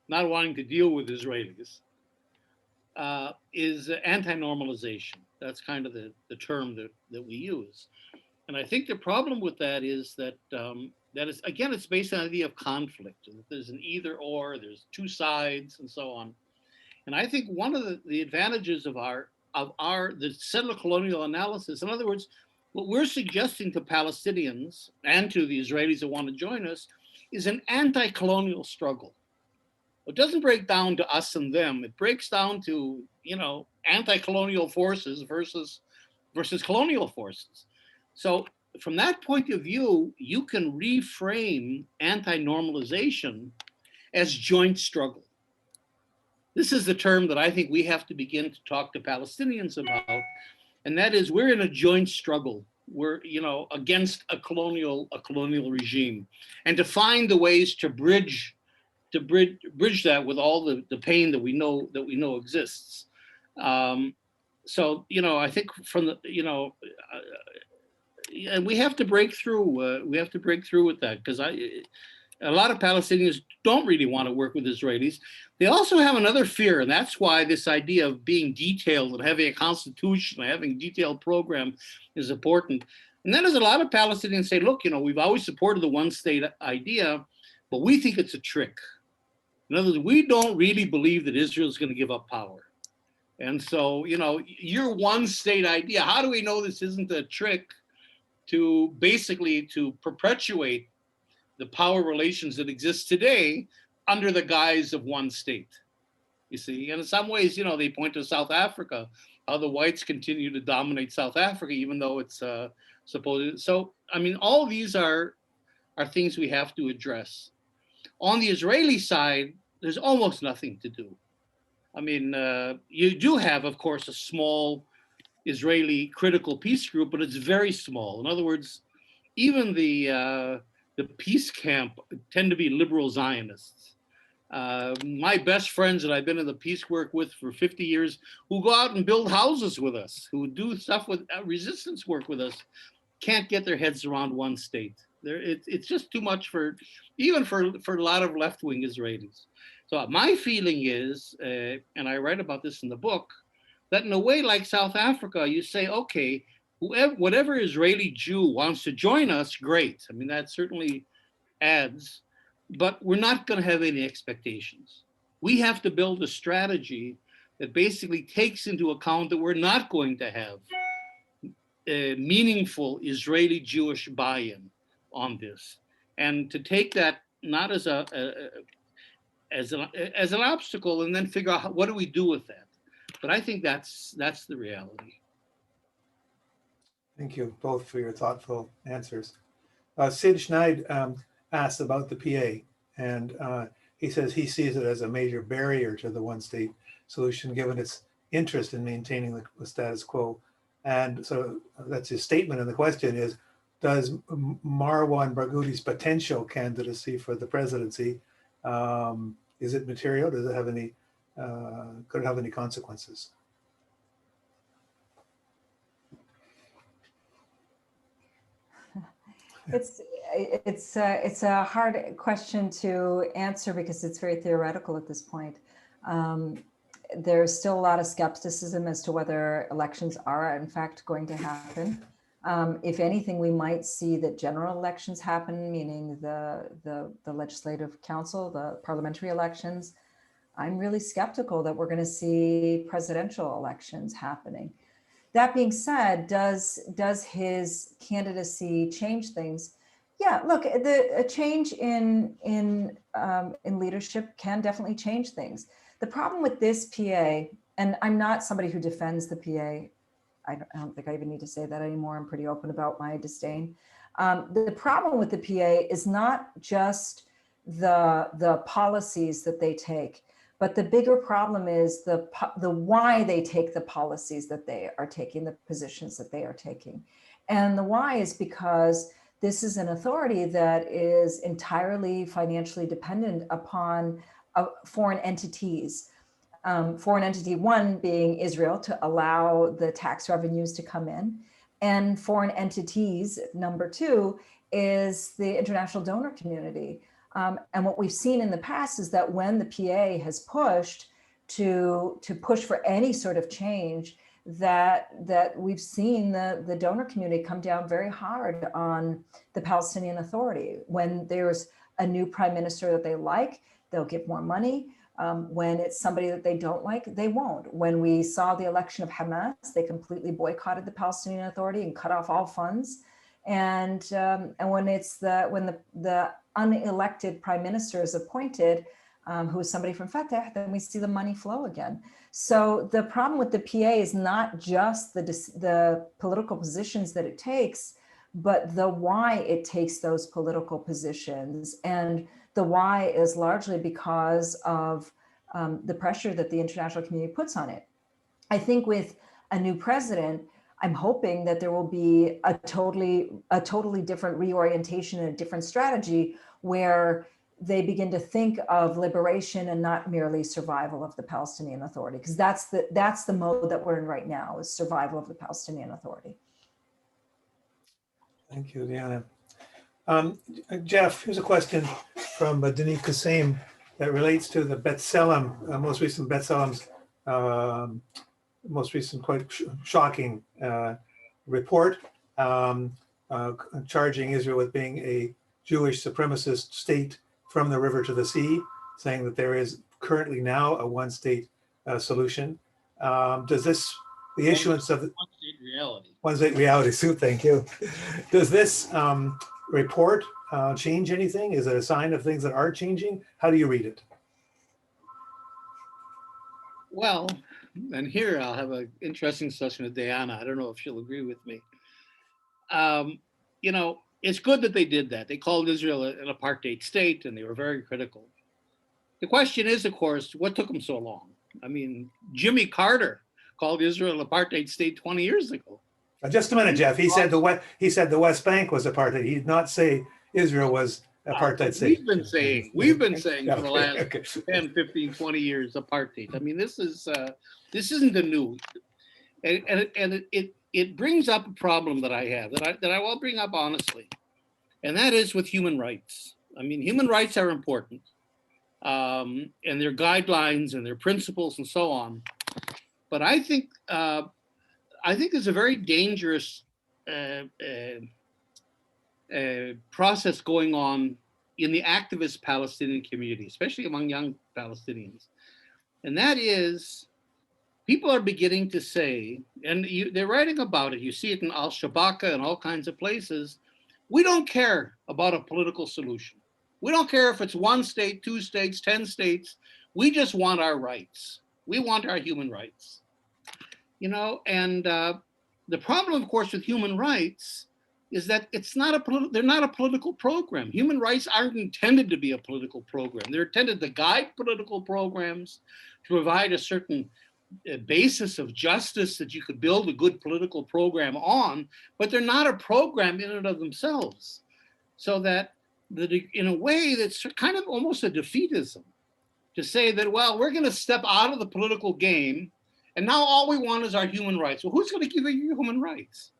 not wanting to deal with Israelis, is anti-normalization. That's kind of the term that we use. And I think the problem with that is that, that is, again, it's based on the idea of conflict. And there's an either or, there's two sides and so on. And I think one of the advantages of the settler colonial analysis, in other words, what we're suggesting to Palestinians and to the Israelis that want to join us is an anti-colonial struggle. It doesn't break down to us and them. It breaks down to, you know, anti-colonial forces versus colonial forces. So from that point of view, you can reframe anti-normalization as joint struggle. This is the term that I think we have to begin to talk to Palestinians about, and that is we're in a joint struggle. We're, you know, against a colonial regime, and to find the ways to bridge that with all the pain that we know exists. So, you know, I think from the, you know, and we have to break through. We have to break through with that, because a lot of Palestinians don't really want to work with Israelis. They also have another fear, and that's why this idea of being detailed and having a constitution, and having a detailed program is important. And then there's a lot of Palestinians say, look, you know, we've always supported the one state idea, but we think it's a trick. In other words, we don't really believe that Israel is going to give up power. And so, you know, your one state idea, how do we know this isn't a trick to basically to perpetuate the power relations that exist today under the guise of one state? You see, and in some ways, you know, they point to South Africa, how the whites continue to dominate South Africa, even though it's supposed. So, I mean, all these are things we have to address. On the Israeli side, there's almost nothing to do. I mean, you do have, of course, a small Israeli critical peace group, but it's very small. In other words, even the peace camp tend to be liberal Zionists. My best friends that I've been in the peace work with for 50 years, who go out and build houses with us, who do stuff with resistance work with us, can't get their heads around one state. It's just too much even for a lot of left-wing Israelis. So my feeling is, and I write about this in the book, that in a way like South Africa, you say, okay, whatever Israeli Jew wants to join us, great. I mean, that certainly adds, but we're not going to have any expectations. We have to build a strategy that basically takes into account that we're not going to have a meaningful Israeli Jewish buy-in on this, and to take that not as an obstacle, and then figure out what do we do with that. But I think that's the reality. Thank you both for your thoughtful answers. Sid Schneid asked about the PA, and he says he sees it as a major barrier to the one-state solution, given its interest in maintaining the status quo. And so that's his statement. And the question is, does Marwan Barghouti's potential candidacy for the presidency, is it material? Does it have any, could it have any consequences? It's a hard question to answer because it's very theoretical at this point. There's still a lot of skepticism as to whether elections are in fact going to happen. If anything, we might see that general elections happen, meaning the legislative council, the parliamentary elections. I'm really skeptical that we're going to see presidential elections happening. That being said, does his candidacy change things? Yeah, look, a change in leadership can definitely change things. The problem with this PA, and I'm not somebody who defends the PA. I don't think I even need to say that anymore. I'm pretty open about my disdain. The problem with the PA is not just the policies that they take, but the bigger problem is the why they take the policies that they are taking, the positions that they are taking. And the why is because this is an authority that is entirely financially dependent upon foreign entities. Foreign entity one being Israel to allow the tax revenues to come in, and foreign entities, number two, is the international donor community. And what we've seen in the past is that when the PA has pushed to push for any sort of change, that we've seen the donor community come down very hard on the Palestinian Authority. When there's a new prime minister that they like, they'll give more money. When it's somebody that they don't like, they won't. When we saw the election of Hamas, they completely boycotted the Palestinian Authority and cut off all funds. And when it's when the unelected prime minister is appointed, who is somebody from Fatah, then we see the money flow again. So the problem with the PA is not just the political positions that it takes, but the why it takes those political positions. And the why is largely because of the pressure that the international community puts on it. I think with a new president, I'm hoping that there will be a totally different reorientation and a different strategy where they begin to think of liberation and not merely survival of the Palestinian Authority, because that's the mode that we're in right now, is survival of the Palestinian Authority. Thank you, Diana. Jeff, here's a question from Denis Kassim that relates to the B'Tselem, most recent B'Tselem's most recent quite shocking report charging Israel with being a Jewish supremacist state from the river to the sea, saying that there is currently now a one-state solution. Does this, the issuance of one-state reality. One-state reality, Sue, thank you. Does this report change anything? Is it a sign of things that are changing? How do you read it? Well, and here I'll have an interesting discussion with Diana. I don't know if she'll agree with me. You know, it's good that they did that. They called Israel an apartheid state, and they were very critical. The question is, of course, what took them so long? I mean, Jimmy Carter called Israel an apartheid state 20 years ago. Just a minute, Jeff. He said the West Bank was apartheid. He did not say Israel was apartheid state. We've been saying for the last 10, 15, 20 years apartheid. I mean, this isn't the new, and it brings up a problem that I have that I will bring up honestly, and that is with human rights. I mean, human rights are important, and their guidelines and their principles and so on. But I think there's a very dangerous process going on in the activist Palestinian community, especially among young Palestinians. And that is, people are beginning to say, and they're writing about it, you see it in Al-Shabaka and all kinds of places, we don't care about a political solution. We don't care if it's 1 state, 2 states, 10 states. We just want our rights. We want our human rights. You know, and the problem, of course, with human rights is that they're not a political program. Human rights aren't intended to be a political program. They're intended to guide political programs, to provide a certain basis of justice that you could build a good political program on, but they're not a program in and of themselves. So that in a way that's kind of almost a defeatism to say that, well, we're going to step out of the political game and now all we want is our human rights. Well, who's going to give you human rights?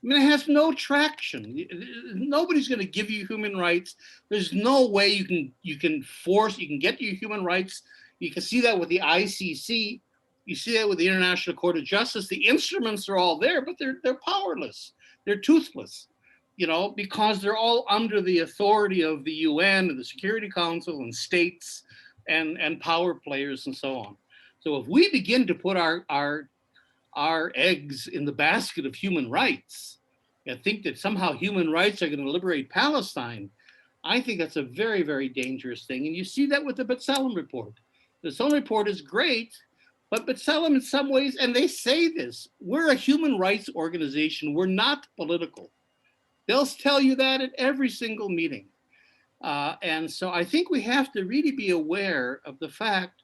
I mean, it has no traction. Nobody's going to give you human rights. There's no way you can get your human rights. You can see that with the ICC. You see that with the International Court of Justice. The instruments are all there, but they're powerless. They're toothless, you know, because they're all under the authority of the UN and the Security Council and states and power players and so on. So if we begin to put our eggs in the basket of human rights and think that somehow human rights are going to liberate Palestine, I think that's a very, very dangerous thing. And you see that with the B'Tselem report. The B'Tselem report is great, but B'Tselem in some ways, and they say this, we're a human rights organization. We're not political. They'll tell you that at every single meeting. And so I think we have to really be aware of the fact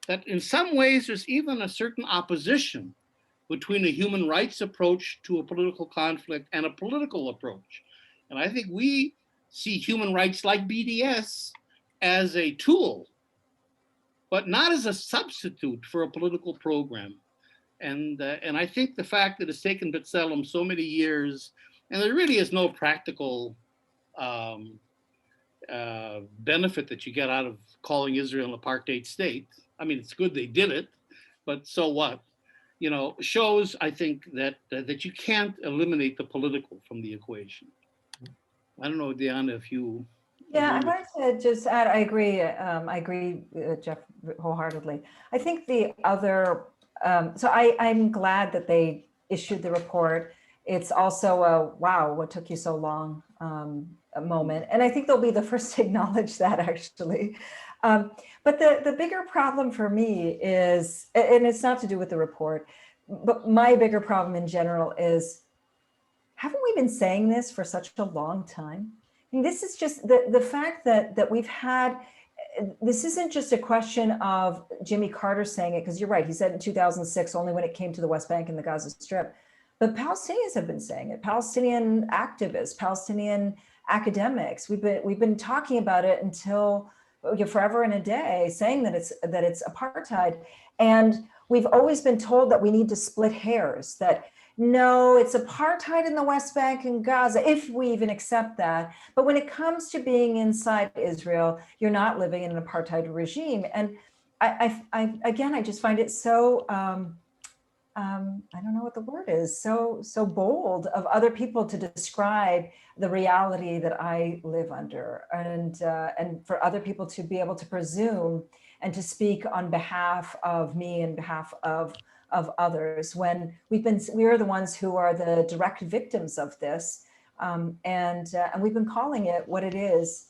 that in some ways there's even a certain opposition between a human rights approach to a political conflict and a political approach. And I think we see human rights like BDS as a tool, but not as a substitute for a political program. And I think the fact that it's taken B'Tselem so many years, and there really is no practical benefit that you get out of calling Israel an apartheid state. I mean, it's good they did it, but so what? You know, shows, I think, that you can't eliminate the political from the equation. I don't know, Diana, if you... Yeah, I wanted to just add, I agree, Jeff, wholeheartedly. I think the other, so I'm glad that they issued the report. It's also a, wow, what took you so long a moment. And I think they'll be the first to acknowledge that, actually. But the bigger problem for me is, and it's not to do with the report, but my bigger problem in general is, haven't we been saying this for such a long time? I mean, this is just the fact that we've had, this isn't just a question of Jimmy Carter saying it, because you're right, he said in 2006, only when it came to the West Bank and the Gaza Strip. But Palestinians have been saying it, Palestinian activists, Palestinian academics. We've been talking about it until forever and a day, saying that it's apartheid. And we've always been told that we need to split hairs, that no, it's apartheid in the West Bank and Gaza, if we even accept that. But when it comes to being inside Israel, you're not living in an apartheid regime. And I just find it so, I don't know what the word is, so bold of other people to describe the reality that I live under, and for other people to be able to presume and to speak on behalf of me and behalf of others, when we are the ones who are the direct victims of this, and we've been calling it what it is,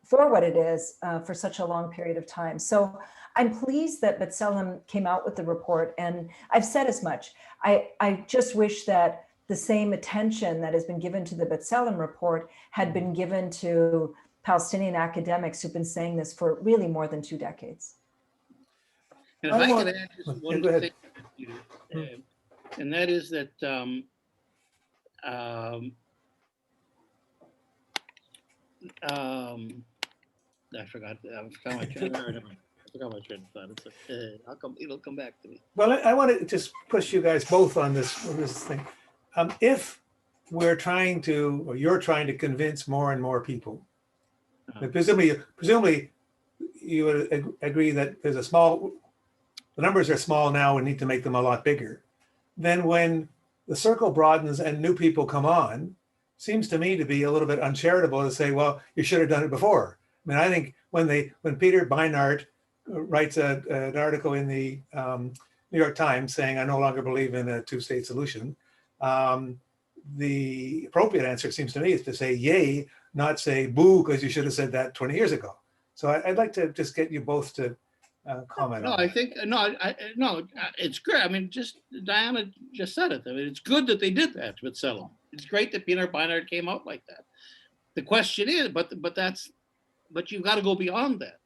for such a long period of time. So I'm pleased that B'Tselem came out with the report, and I've said as much. I just wish that the same attention that has been given to the B'Tselem report had been given to Palestinian academics who've been saying this for really more than 2 decades. And if I could add just one thing, and that is that I forgot my train of thought. It'll come back to me. Well, I want to just push you guys both on this thing. If we're trying to, or you're trying to convince more and more people, presumably you would agree that there's the numbers are small now and need to make them a lot bigger. Then when the circle broadens and new people come on, seems to me to be a little bit uncharitable to say, well, you should have done it before. I mean, I think when Peter Beinart writes an article in the New York Times saying, I no longer believe in a two-state solution, the appropriate answer, it seems to me, is to say yay, not say boo, because you should have said that 20 years ago. So I'd like to just get you both to comment on that. No, it's great. I mean, Diana just said it. I mean, it's good that they did that with B'Tselem. It's great that Peter Beinart came out like that. The question is, but you've got to go beyond that.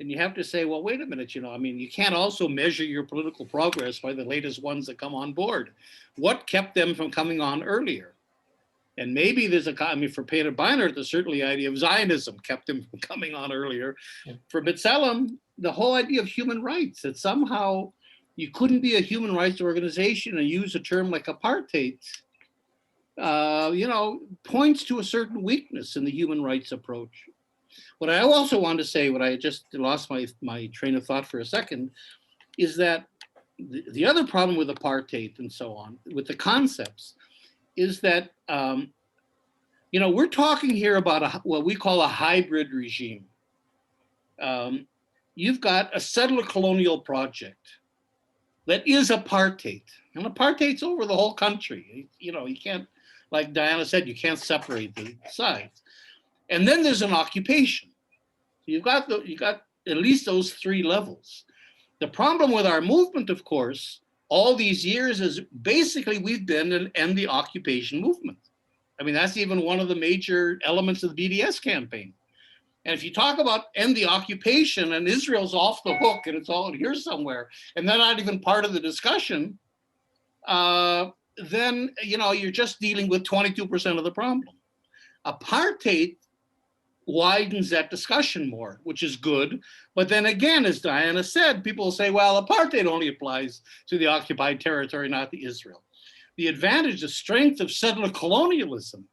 And you have to say, well, wait a minute, I mean, you can't also measure your political progress by the latest ones that come on board. What kept them from coming on earlier? And maybe there's for Peter Beinart, there's certainly the idea of Zionism kept him from coming on earlier. Yeah. For B'Tselem, the whole idea of human rights, that somehow you couldn't be a human rights organization and use a term like apartheid, points to a certain weakness in the human rights approach. What I also want to say, what I just lost my train of thought for a second, is that the other problem with apartheid and so on, with the concepts, is that, we're talking here about what we call a hybrid regime. You've got a settler colonial project that is apartheid. And apartheid's over the whole country. You can't, like Diana said, you can't separate the sides. And then there's an occupation. So you've got at least those three levels. The problem with our movement, of course, all these years is basically we've been an end the occupation movement. I mean, that's even one of the major elements of the BDS campaign. And if you talk about end the occupation and Israel's off the hook and it's all in here somewhere, and they're not even part of the discussion, then you're just dealing with 22% of the problem. Apartheid widens that discussion more, which is good. But then again, as Diana said, people say, well, apartheid only applies to the occupied territory, not to Israel. The advantage, the strength of settler colonialism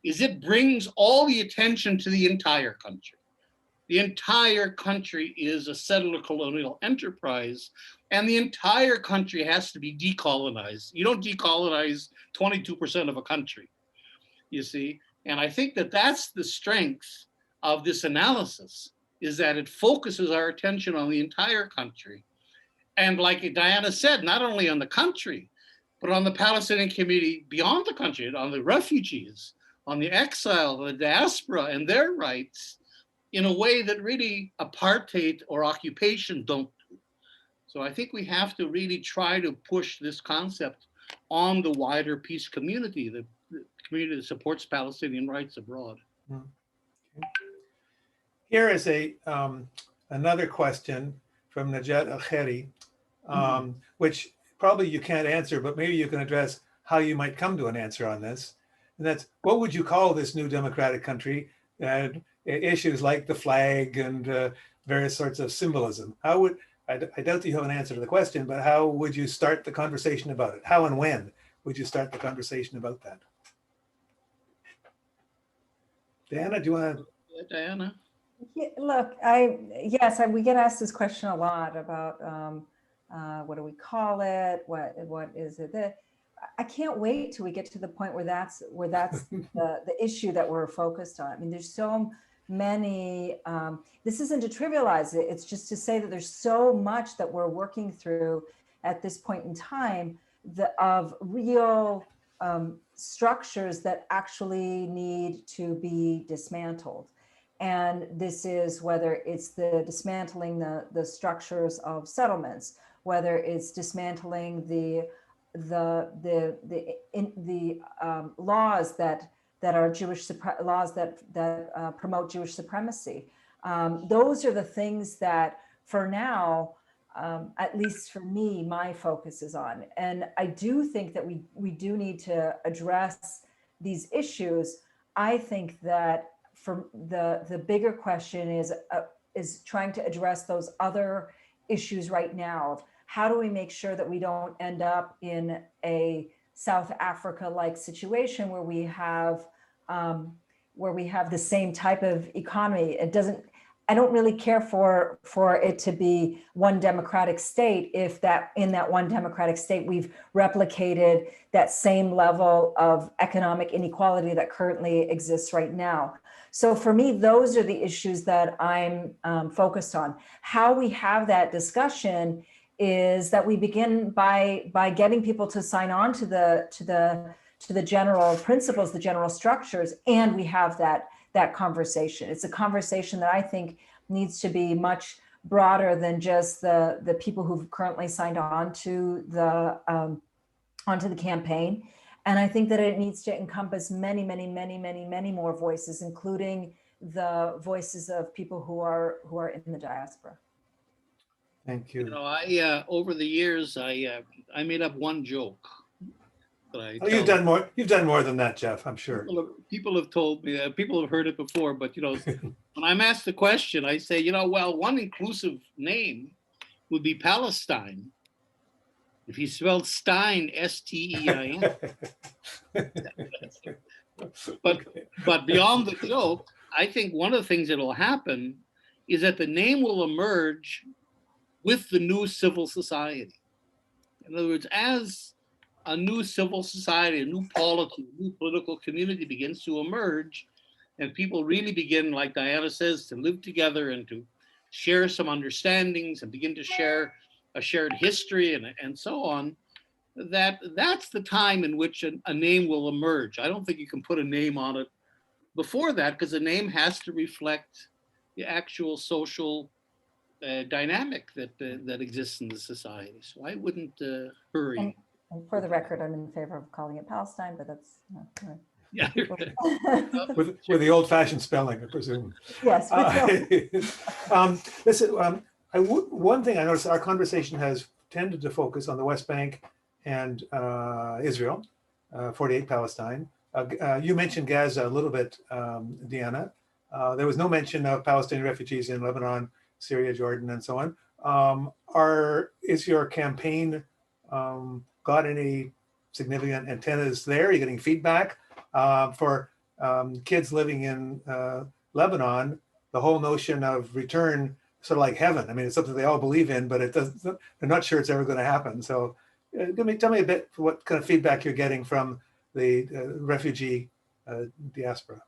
is it brings all the attention to the entire country. The entire country is a settler colonial enterprise, and the entire country has to be decolonized. You don't decolonize 22% of a country, you see? And I think that that's the strength of this analysis, is that it focuses our attention on the entire country. And like Diana said, not only on the country, but on the Palestinian community beyond the country, on the refugees, on the exile, the diaspora, and their rights, in a way that really apartheid or occupation don't do. So I think we have to really try to push this concept on the wider peace community, the community that supports Palestinian rights abroad. Here is another question from Najat Al-Kheri, which probably you can't answer, but maybe you can address how you might come to an answer on this. And that's, what would you call this new democratic country? And issues like the flag and various sorts of symbolism. How would, I doubt that you have an answer to the question, but how would you start the conversation about it? How and when would you start the conversation about that? Diana, do you want to? Yeah, Diana. Yeah, look, we get asked this question a lot about what do we call it? What is it? I can't wait till we get to the point where that's the issue that we're focused on. I mean, there's so many. This isn't to trivialize it. It's just to say that there's so much that we're working through at this point in time of real structures that actually need to be dismantled. And this is whether it's the dismantling the structures of settlements, whether it's dismantling the laws that are Jewish laws that promote Jewish supremacy. Those are the things that, for now, at least for me, my focus is on. And I do think that we do need to address these issues. I think that for the bigger question is trying to address those other issues right now. How do we make sure that we don't end up in a South Africa-like situation where we have the same type of economy? I don't really care for it to be one democratic state if in that one democratic state we've replicated that same level of economic inequality that currently exists right now. So for me, those are the issues that I'm focused on. How we have that discussion is that we begin by getting people to sign on to the general principles, the general structures, and we have that conversation. It's a conversation that I think needs to be much broader than just the people who've currently signed on to onto the campaign. And I think that it needs to encompass many, many, many, many, many more voices, including the voices of people who are in the diaspora. Thank you. You know, I over the years, I made up one joke. You've done more. You've done more than that, Jeff. I'm sure. People have told me. People have heard it before. But when I'm asked the question, I say, well, one inclusive name would be Palestine. If you spelled Stein, S-T-E-I-N. But beyond the joke, I think one of the things that will happen is that the name will emerge with the new civil society. In other words, as a new civil society, a new polity, a new political community begins to emerge, and people really begin, like Diana says, to live together and to share some understandings and begin to share a shared history and so on, that's the time in which a name will emerge. I don't think you can put a name on it before that, because the name has to reflect the actual social dynamic that exists in the society. So I wouldn't hurry. And for the record, I'm in favor of calling it Palestine, but that's right. Yeah. with the old-fashioned spelling, I presume. Yes. Listen, one thing I noticed, our conversation has tended to focus on the West Bank and Israel, 48 Palestine. You mentioned Gaza a little bit, Deanna. There was no mention of Palestinian refugees in Lebanon, Syria, Jordan, and so on. Is your campaign got any significant antennas there? Are you getting feedback? For kids living in Lebanon, the whole notion of return, sort of like heaven. I mean, it's something they all believe in, but they're not sure it's ever going to happen. So tell me a bit what kind of feedback you're getting from the refugee diaspora.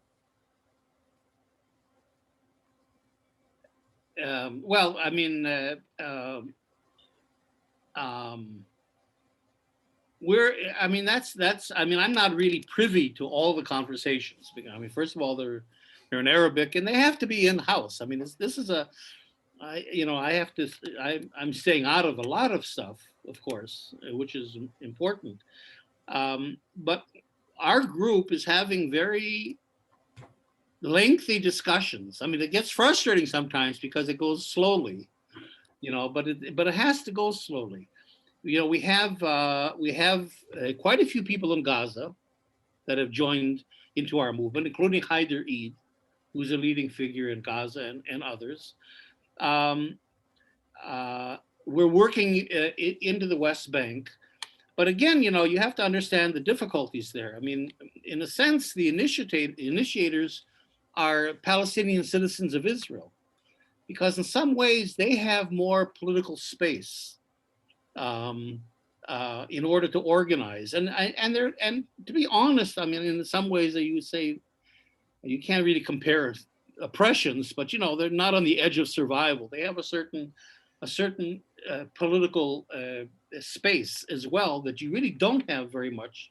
Well, I mean, I'm not really privy to all the conversations. I mean, first of all, they're in Arabic and they have to be in-house. I mean, I'm staying out of a lot of stuff, of course, which is important. But our group is having very lengthy discussions. I mean, it gets frustrating sometimes because it goes slowly, but it has to go slowly. We have quite a few people in Gaza that have joined into our movement, including Haider Eid, who's a leading figure in Gaza, and others. We're working into the West Bank. But again, you have to understand the difficulties there. I mean, in a sense, the initiators are Palestinian citizens of Israel, because in some ways they have more political space in order to organize. And to be honest, I mean, in some ways you would say you can't really compare oppressions, but they're not on the edge of survival. They have a certain political space as well that you really don't have very much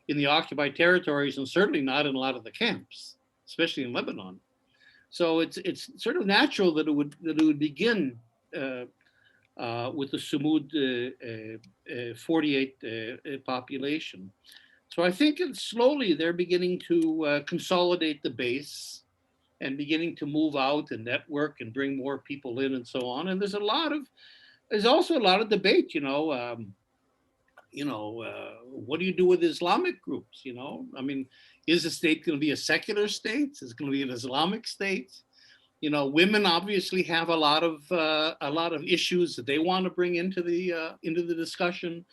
in the occupied territories, and certainly not in a lot of the camps, especially in Lebanon. So it's sort of natural that it would begin with the Sumud 48 population. So I think slowly they're beginning to consolidate the base and beginning to move out and network and bring more people in and so on. And there's also a lot of debate, what do you do with Islamic groups? I mean, is the state going to be a secular state? Is it going to be an Islamic state? Women obviously have a lot of issues that they want to bring into the discussion.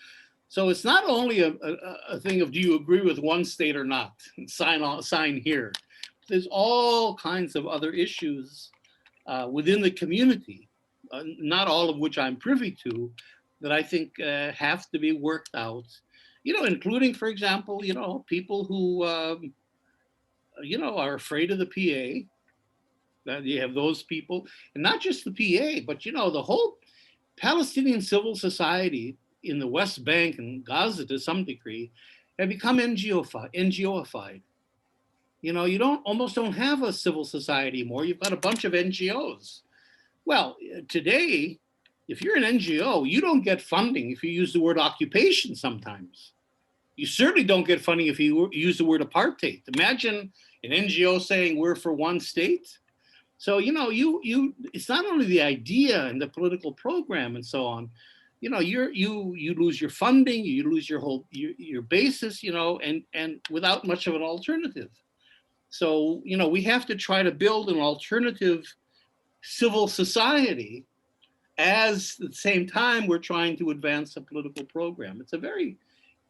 So it's not only a thing of, do you agree with one state or not? Sign here. There's all kinds of other issues within the community, not all of which I'm privy to, that I think have to be worked out, including, for example, people who, are afraid of the PA. You have those people, and not just the PA, but, the whole Palestinian civil society in the West Bank and Gaza to some degree have become NGOified. You almost don't have a civil society anymore. You've got a bunch of NGOs. Well, today, if you're an NGO, you don't get funding if you use the word occupation sometimes. You certainly don't get funding if you use the word apartheid. Imagine an NGO saying we're for one state. So, it's not only the idea and the political program and so on, you lose your funding, you lose your basis, and without much of an alternative. So, we have to try to build an alternative civil society as at the same time we're trying to advance a political program. It's a very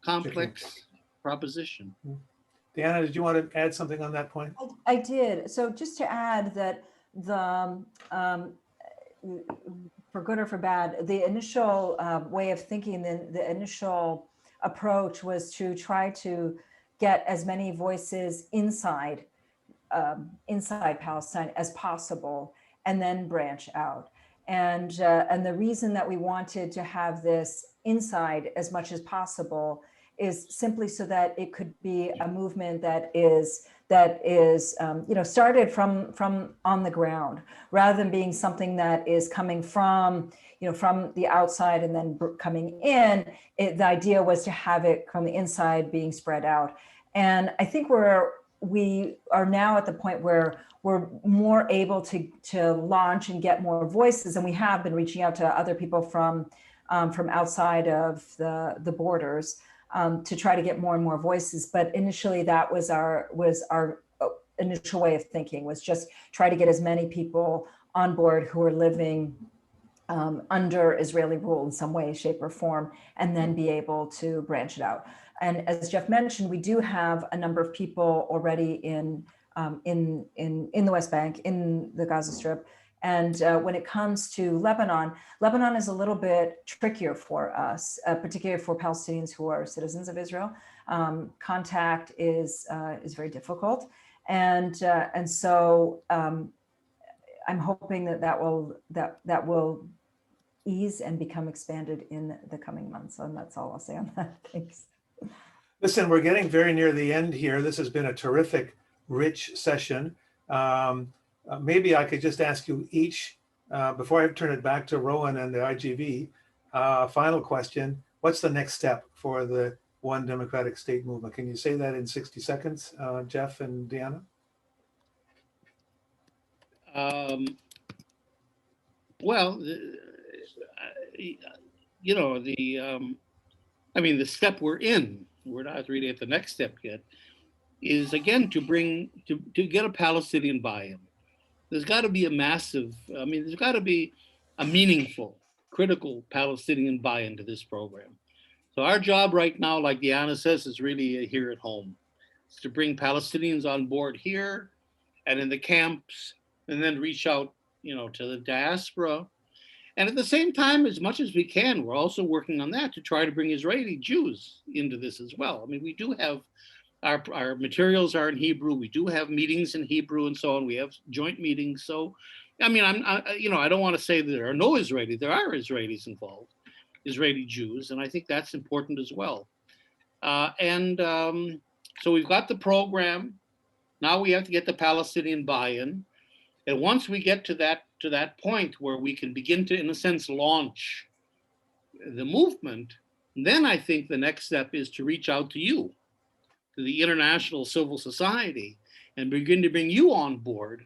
complex proposition. Deanna, did you want to add something on that point? I did. So just to add that for good or for bad, the initial way of thinking, the initial approach was to try to get as many voices inside Palestine as possible, and then branch out. And the reason that we wanted to have this inside as much as possible is simply so that it could be a movement that is that is, started from on the ground, rather than being something that is coming from, from the outside and then coming in. The idea was to have it from the inside being spread out. And I think we are now at the point where we're more able to launch and get more voices, and we have been reaching out to other people from outside of the borders to try to get more and more voices. But initially, that was our initial way of thinking, was just try to get as many people on board who are living under Israeli rule in some way, shape, or form, and then be able to branch it out. And as Jeff mentioned, we do have a number of people already in the West Bank, in the Gaza Strip. And when it comes to Lebanon is a little bit trickier for us, particularly for Palestinians who are citizens of Israel. Contact is very difficult, and so I'm hoping that will ease and become expanded in the coming months. And that's all I'll say on that. Thanks. Listen, we're getting very near the end here. This has been a terrific, rich session. Maybe I could just ask you each, before I turn it back to Rowan and the IJV, final question. What's the next step for the One Democratic State movement? Can you say that in 60 seconds, Jeff and Deanna? Well, the step we're in, we're not really at the next step yet, is again to get a Palestinian buy-in. There's got to be there's got to be a meaningful, critical Palestinian buy-in to this program. So our job right now, like Deanna says, is really here at home. It's to bring Palestinians on board here and in the camps, and then reach out, to the diaspora. And at the same time, as much as we can, we're also working on that to try to bring Israeli Jews into this as well. We do have our materials are in Hebrew. We do have meetings in Hebrew and so on. We have joint meetings. So, I don't want to say that there are no Israelis. There are Israelis involved, Israeli Jews, and I think that's important as well. So we've got the program. Now we have to get the Palestinian buy-in. And once we get to that point where we can begin to, in a sense, launch the movement, then I think the next step is to reach out to you, to the international civil society, and begin to bring you on board,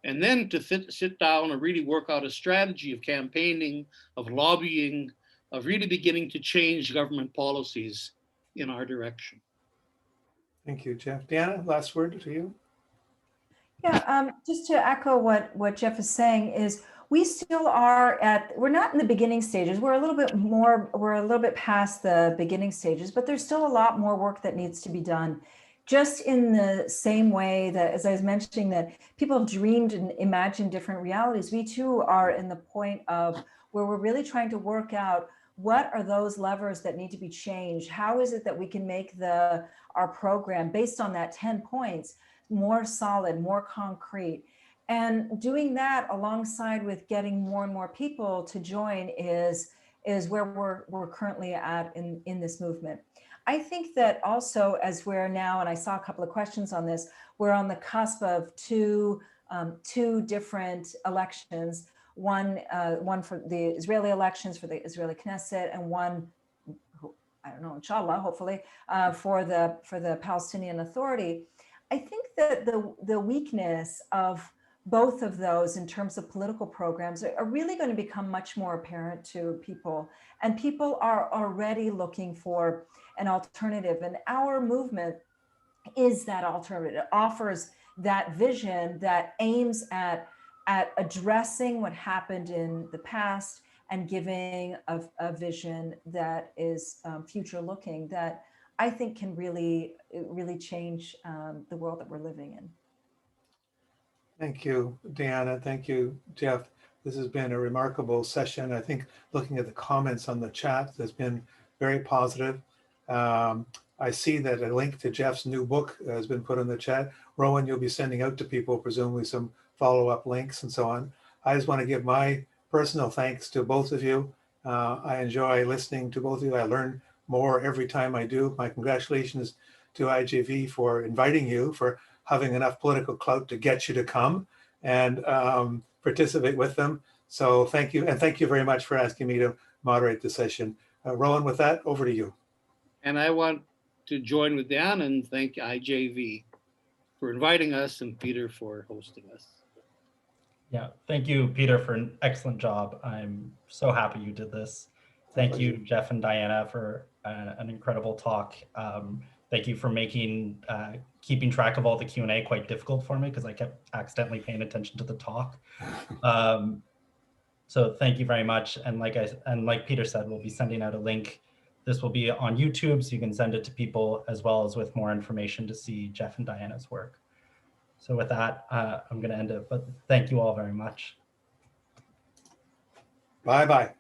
and then to sit down and really work out a strategy of campaigning, of lobbying, of really beginning to change government policies in our direction. Thank you, Jeff. Deanna, last word to you. Yeah, just to echo what Jeff is saying is we still we're not in the beginning stages. We're a little bit past the beginning stages, but there's still a lot more work that needs to be done. Just in the same way that, as I was mentioning, that people have dreamed and imagined different realities, we too are in the point of where we're really trying to work out what are those levers that need to be changed? How is it that we can make our program based on that 10 points more solid, more concrete? And doing that alongside with getting more and more people to join is where we're currently at in this movement. I think that also, as we're now, and I saw a couple of questions on this, we're on the cusp of two different elections. One for the Israeli elections, for the Israeli Knesset, and one, I don't know, inshallah, hopefully, for the Palestinian Authority. I think that the weakness of both of those in terms of political programs are really going to become much more apparent to people. And people are already looking for an alternative. And our movement is that alternative. It offers that vision that aims at addressing what happened in the past and giving a vision that is future looking, that I think can really change the world that we're living in. Thank you, Deanna. Thank you, Jeff. This has been a remarkable session. I think looking at the comments on the chat has been very positive. I see that a link to Jeff's new book has been put in the chat. Rowan, you'll be sending out to people, presumably some follow-up links and so on. I just want to give my personal thanks to both of you. I enjoy listening to both of you. I learn more every time I do. My congratulations to IJV for inviting you, for having enough political clout to get you to come and participate with them. So thank you. And thank you very much for asking me to moderate the session. Rowan, with that, over to you. And I want to join with Dan and thank IJV for inviting us and Peter for hosting us. Yeah, thank you, Peter, for an excellent job. I'm so happy you did this. Thank you, Jeff and Diana, for an incredible talk. Thank you for making keeping track of all the Q&A quite difficult for me because I kept accidentally paying attention to the talk. So thank you very much. And like Peter said, we'll be sending out a link. This will be on YouTube, so you can send it to people as well as with more information to see Jeff and Diana's work. So with that, I'm going to end it, but thank you all very much. Bye-bye.